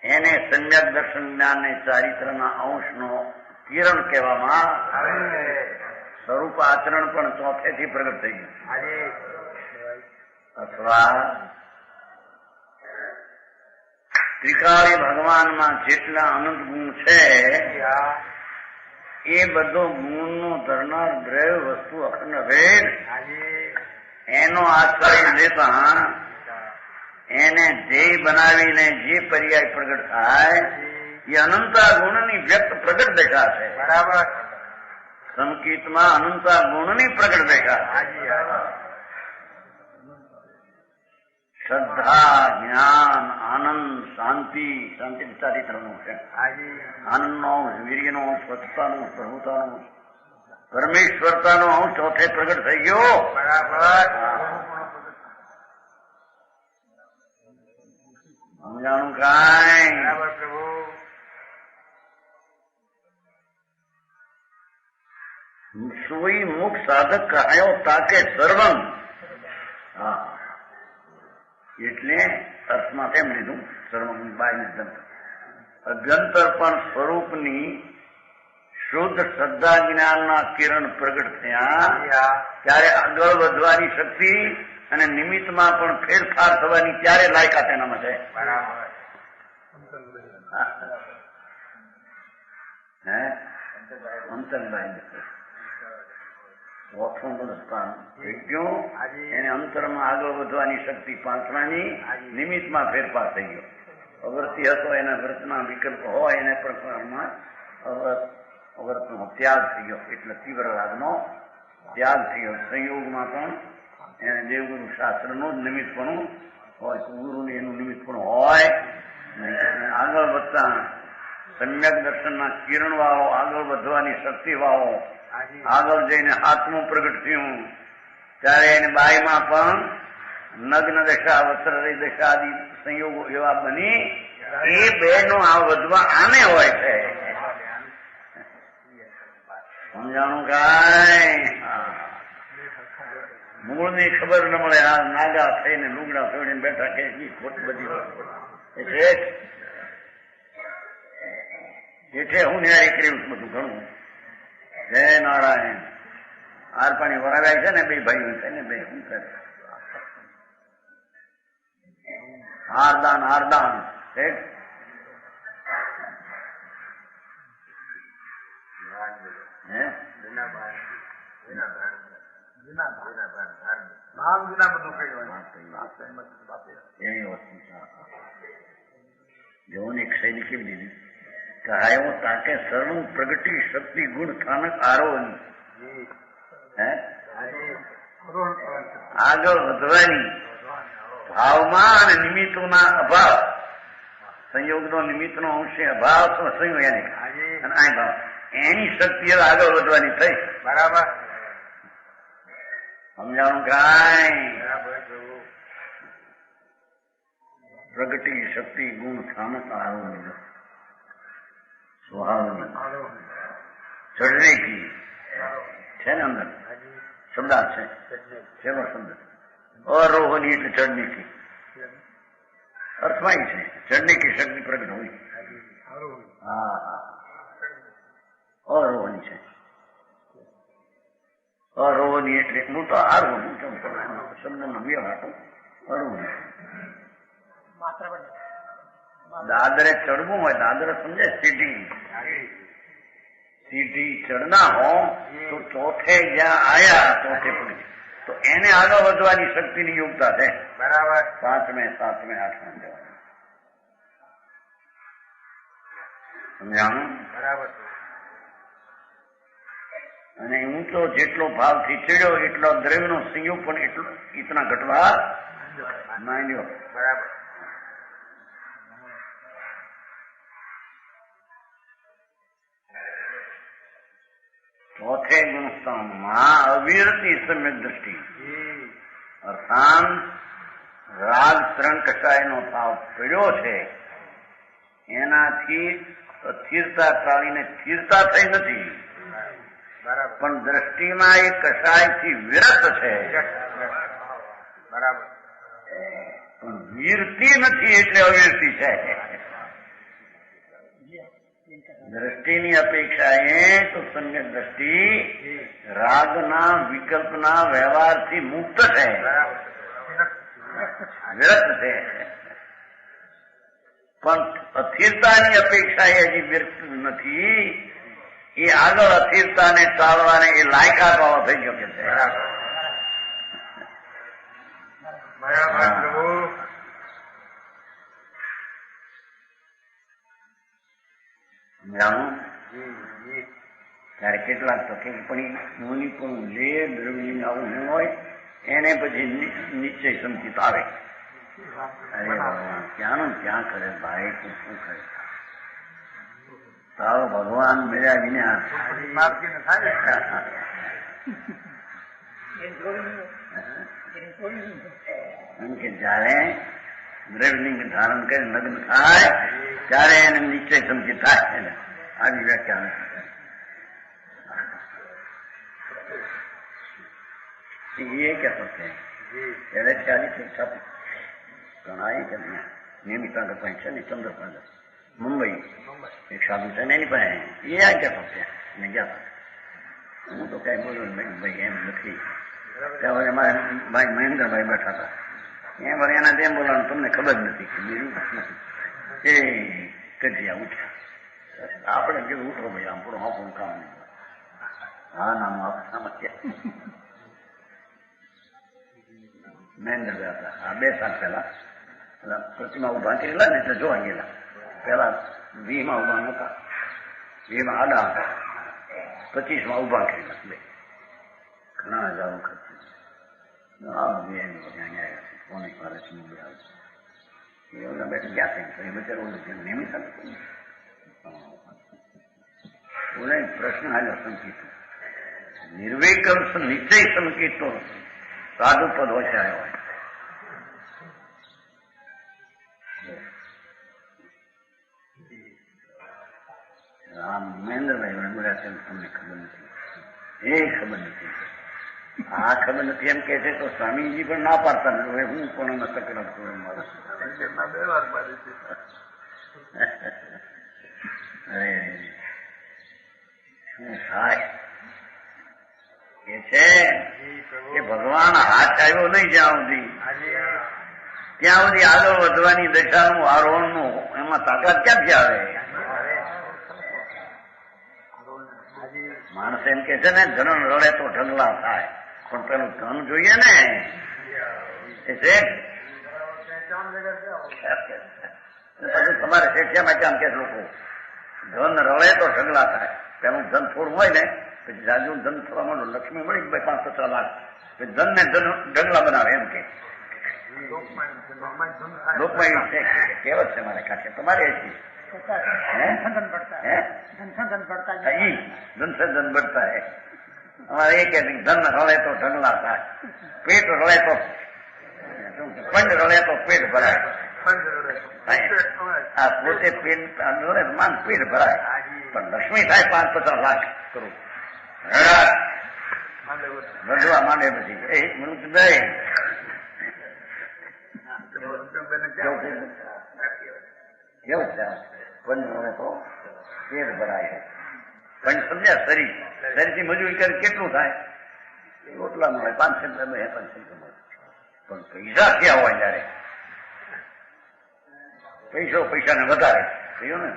એને સમ્યક દર્શન જ્ઞાન ને ચારિત્રના અંશનો કિરણ કહેવામાં આવે. સ્વરૂપ આચરણ પણ ચોથેથી પ્રગટ થઈ ગયું. અથવા ત્રિકાળી ભગવાનમાં જેટલા અનંત ગુણ છે એ બધો ગુણનો ધરનાર દ્રવ્ય વસ્તુ અખંડ ભેદ એનો આશ્રય લેતા એને ધ્યેય બનાવીને જે પર્યાય પ્રગટ થાય એ અનંતા ગુણની વ્યક્ત પ્રગટ દેખા છે. બરાબર. સંકેતમાં અનંતા ગુણની પ્રગટ દેખા. શ્રદ્ધા, જ્ઞાન, આનંદ, શાંતિ, શાંતિ ચારિત્રનું છે. આનંદનો અંશ, વીર્યનો અંશ, સ્વચ્છતાનો, પ્રભુતાનો, પરમેશ્વરતાનો અંશ ચોથે પ્રગટ થઈ ગયો. બરાબર. સમજાણું કાંઈ? બરાબર પ્રભુ. સોઈ મોક્ષ સાધક કહાયો તાકે સર્વં. હા, એટલે અર્થમાં તેમ લીધું સર્વં બાય અભ્યંતર પણ સ્વરૂપની શુદ્ધ શ્રદ્ધા જ્ઞાનના કિરણ પ્રગટ થયા ત્યારે આગળ વધવાની શક્તિ અને નિમિત્તમાં પણ ફેરફાર થવાની ત્યારે લાયકાત એનામાં છે. અંતરભાઈ ચોથું સ્થાન એને અંતરમાં આગળ વધવાની શક્તિ પાંચમાની, નિમિત્તમાં ફેરફાર થઈ ગયો. અવર્તી હતો એના વ્રતના વિકલ્પ હોય એને પ્રકારમાં અવર્તનો ત્યાગ થઈ ગયો, એટલે તીવ્ર રાગનો ત્યાગ થઈ ગયો. સંયોગમાં પણ એને દેવગુરુ શાસ્ત્રનું જ નિમિત્તપણું હોય, ગુરુનું એનું નિમિત્તપણું હોય. આગળ વધતા સમ્યક દર્શનના કિરણ વાળો, આગળ વધવાની શક્તિ વાળો, આગળ જઈને આત્મું પ્રગટ થયું ત્યારે એને બાઈમાં પણ નગ્ન દશા, વસ્ત્રરહિત દશા આદિ સંયોગો એવા બની એ બે નો આ વધવા આને હોય છે. સમજાણું કાંઈ? મૂળની ખબર ન મળે. આ નાગા થઈને લુગડા છોડીને બેઠા કે ખોટ બધી જેઠે હું ન્યારી કર્યું બધું ઘણું. જય નારાયણ. હાર પાણી વરાવ્યા છે ને બે ભાઈઓ છે ને બે શું કરે હારદાન હારદાન જોને ક્ષય કેવી દીધી કહાયો તાકે સર્વ પ્રગતિ શક્તિ ગુણ સ્થાનક આરોહની આગળ વધવાની ભાવમાં અને નિમિત્તોના અભાવ, સંયોગનો નિમિત્તનો અંશે અભાવ તો સંયોગ એને અને આ ભાવ એની શક્તિ આગળ વધવાની થઈ. બરાબર સમજાણું કાંઈ? પ્રગતિ શક્તિ ગુણ સ્થાનક આરોહની સ્વભાવની ચડને કી છે ને અંદર શબ્દાર્થ છે. શેનો શબ્દ? અરોહની એટલે ચડની કી અર્થમાં છે. ચડની કી શક્તિ પ્રગટ હોય. હા હા અરોહની છે. અરોહની એટલે હું તો આરોહની શબ્દનો વ્યવહાર અરોહની. દાદરે ચડવું હોય દાદરે સમજે સીધી ચડના હો તો ચોથે જ્યાં આયા ચોથે પડી તો એને આગળ વધવાની શક્તિની યોગતા છે. બરાબર. પાંચમે સાતમે આઠમે જવાનું. સમજાણું? બરાબર. અને ઊંચો જેટલો ભાવથી ચડ્યો એટલો દ્રવ્યનો સંયોગ પણ એટલો ઇતના ઘટવા માંડ્યો. બરાબર. ચોથે ગુણસ્થાનમાં અવિરતી સમ્યક દ્રષ્ટિ અર્થાત રાગ ત્રણ કસાયનો ભાવ પડ્યો છે એનાથી સ્થિરતા ટાળીને સ્થિરતા થઈ નથી. પણ દ્રષ્ટિમાં એ કસાયથી વિરત છે. બરાબર. પણ વીરતી નથી એટલે અવિરતી છે. દ્રષ્ટિની અપેક્ષાએ તો સમ્યક દ્રષ્ટિ રાગના વિકલ્પના વ્યવહારથી મુક્ત છે, વિરત છે. પણ અસ્થિરતાની અપેક્ષા એ હજી વિરત નથી. એ આગળ અસ્થિરતાને ટાળવાને એ લાયકાત વાળો થઈ શકે છે. ત્યારે કેટલાક તો કે પણ મુનિ પણ જે દ્રવ્ય આવું ન હોય એને પછી નિશ્ચય સંચિત આવે. અરે ભગવાન ક્યાંનું ક્યાં કરે ભાઈ, તું શું કરે? તારો ભગવાન મળ્યા વિના એમ કે જયારે દ્રવ્યલિંગ ધારણ કરી લગ્ન થાય ત્યારે એને નિશ્ચય સમજી થાય. આવી વ્યાખ્યા ये क्या करते हैं? पहले 40 गणाई कर दिया नियमिता का पैसा नहीं चंद्रपाल मुंबई एक साधु से नहीं पाए. ये आ क्या करते हैं? मैं क्या હું તો કઈ બોલું ભાઈ એમ નથી. ત્યાં વળી અમારે ભાઈ મહેન્દ્રભાઈ બેઠા હતા. એમ વળી એના તેમ બોલવાનું તમને ખબર નથી કે બીજું એ કજિયા ઉઠ્યા. આપણે કીધું ઉઠો ભાઈ આપણું આપણું કામ નહીં. હા નામ આપણે સમસ્યા મહેન્દ્રભાઈ હતા. આ 2 સાલ પહેલા પ્રતિમા ઉભા કરેલા ને એટલે જોવા ગયેલા. પેલા 20 ઉભા નતા, 20 આડા હતા, 25 ઉભા કરેલા. ઘણા હજારો ખર્ચ કોને ભારત મુંબઈ આવે એવડા બેઠા ગયા છે તો એ બચારો નિયમિત બોલે પ્રશ્ન આવ્યો સંકેતો નિર્વિકલ્પ નિશ્ચય સંકેતો સાધુ પદ વચાયો હોય. રામ મહેન્દ્રભાઈ બોલ્યા છે તમને ખબર નથી, એ ખબર નથી, આ ખબર નથી એમ કે છે તો સ્વામીજી પણ ના પાડતા નથી. હું પણ નકર કરું મારું અરે શું થાય કે છે કે ભગવાન હાથ આવ્યો નહીં જ્યાં સુધી ત્યાં સુધી આગળ વધવાની દશાનું આરોહણનું એમાં તાકાત ક્યાંથી આવે? માણસ એમ કે છે ને ધન રડે તો ઢગલા થાય, પણ પેલું ધન જોઈએ ને એ છે. પછી તમારે શેઠિયામાં કેમ કે લોકો ધન રડે તો ઢગલા થાય, પેલું ધન થોડું હોય ને પછી રાજુ ધન થવા માંડો, લક્ષ્મી મળી 5-6 લાખ, ધન ને ઢગલા બનાવે એમ કે લોકમાં કહેવત છે મારે કાંઠે. તમારે ધનસંધન बढ़ता है. हमारे एक धन रड़े तो ढगला થાય, પેટ રળે તો પંડ રળે તો પેટ ભરાય. આ પોતે પેટ રળે માન પેટ ભરાય, પણ લક્ષ્મી થાય 5-50 લાખ કરું વધવા માંડે પછી એ મૃતભાઈ કેવું છે પંડ રળે તો પેટ ભરાય. પણ સમજ્યા શરીર શરીરથી મજૂરી કરે કેટલું થાય? રોટલા મળે 500 રૂપિયા 500 મળે, પણ પૈસા ક્યાં હોય જયારે પૈસાને વધારે કહ્યું ને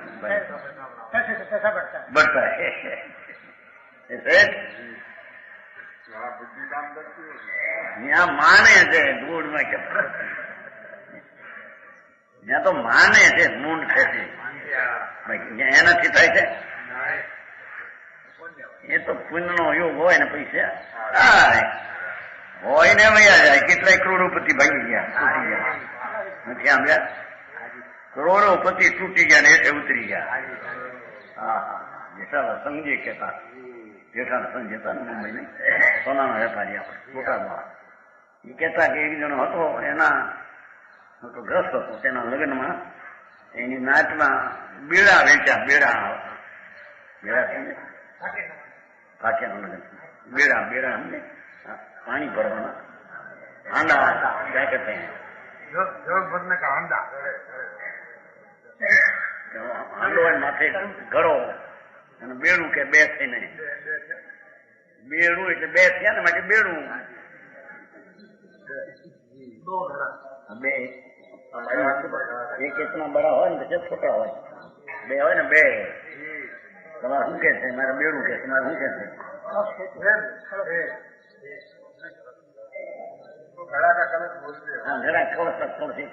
બળતા ત્યાં માને છે દૂધમાં કે ત્યાં તો માને છે મૂંડ છે એનાથી થાય છે. એ તો પુણ્યનો યોગ હોય ને પૈસા હોય ને વયા જાય. કેટલાય કરોડોપતિ ભાગી ગયા, નથી આંબ્યા? કરોડોપતિ તૂટી ગયા ને એટલે ઉતરી ગયા. હા જેઠાલા સંઘજી કહેતા, જેઠાલા સંઘ જતા મુંબઈ ને સોનાનો વેપારી આપણે બોટાદમાં, એ કહેતા કે એક જણો હતો એના ગ્રસ્ત હતો, તેના લગ્નમાં એની નાચમાં બેડા વેચ્યા. બેડા સમજે કાચિયાનું લગ્ન, બેડા સમજે પાણી ભરવાના હાંડા ક્યાં કહેते हैं ભરને કા હાંડા. હાંડો હોય માથે ઘડો અને બેડું કે બે થઈને, બેડું એટલે બે થયા ને માટે બેડું બે એક ઇતના બડા હોય ને પછી છોટા હોય, બે હોય ને બે. તમારે શું કે છે? મારે બેડું કે તમારે શું કે છે? ઘણા કળશ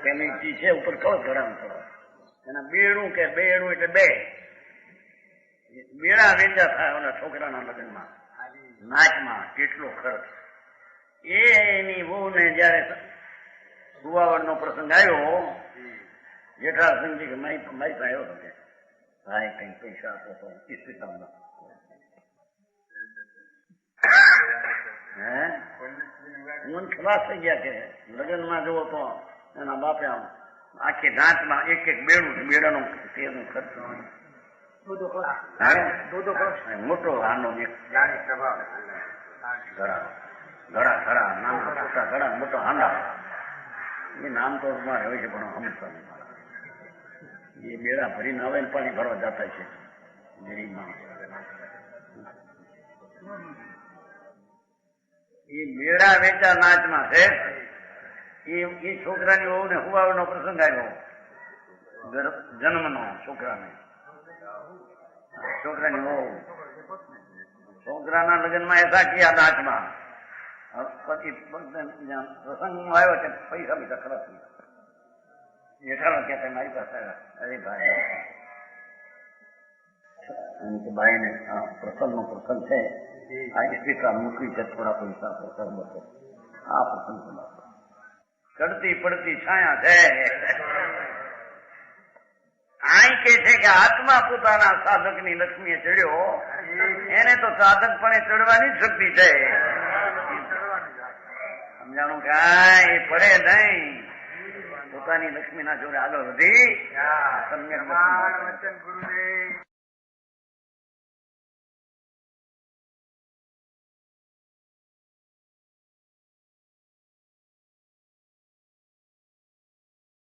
પેલી છે ઉપર કળશ ઘડાનું કરો એના બેડું કે બેડું એટલે બે. બેડા વેચા થાય ઓલા છોકરાના લગ્નમાં નાચમાં કેટલો ખર્ચ. એની બહુ ને જયારે સુવાવડનો પ્રસંગ આવ્યો, જેઠા સંઘજી કે મારી પાસે આવ્યો હતો કે ભાઈ કઈ પૈસા આપો તો ઇસ્પિતાલમાં. મન ખલાસ થઈ ગયા કે લગ્નમાં જુઓ તો એના બાપે આમ આખી ઢાંચમાં એક બેડું, બેડાનો તેનો ખર્ચ મોટો આનો ઘડા નાના મોટા ઘડા મોટો હાંડા. એ નામ તો મારે હોય છે પણ સમજતા એ બેડા ભરીને આવે ને પાણી ભરવા જતા છે ગરીબમાં. એ બેડા વેચા નાચમાં છે. એ છોકરાની વહુ ને હુવાવનો પ્રસંગ આવ્યો, જન્મનો છોકરાની વહુ છોકરાના લગ્નમાં એસા કિયા નાચમાં. પછી પ્રસંગમાં આવ્યો છે પૈસા બીજા ખરાબ થઈ. જેઠાલાલ કહેતા મારી પાસે આવ્યા, અરે ભાઈ ને પ્રસંગનો પ્રસંગ છે, આ ઇસ્પિતા મૂકવી છે, થોડા પૈસા પ્રસંગ બસો આ પ્રસંગ ચડતી પડતી છાયા છે. કે આત્મા પોતાના સાધકની લક્ષ્મીએ ચડ્યો, એને તો સાધકપણે ચડવાની જ શક્તિ છે. સમજાણું કાંઈ પડે નહીં. પોતાની લક્ષ્મીના જોડે આગળ વધી વચન ગુરુદેવ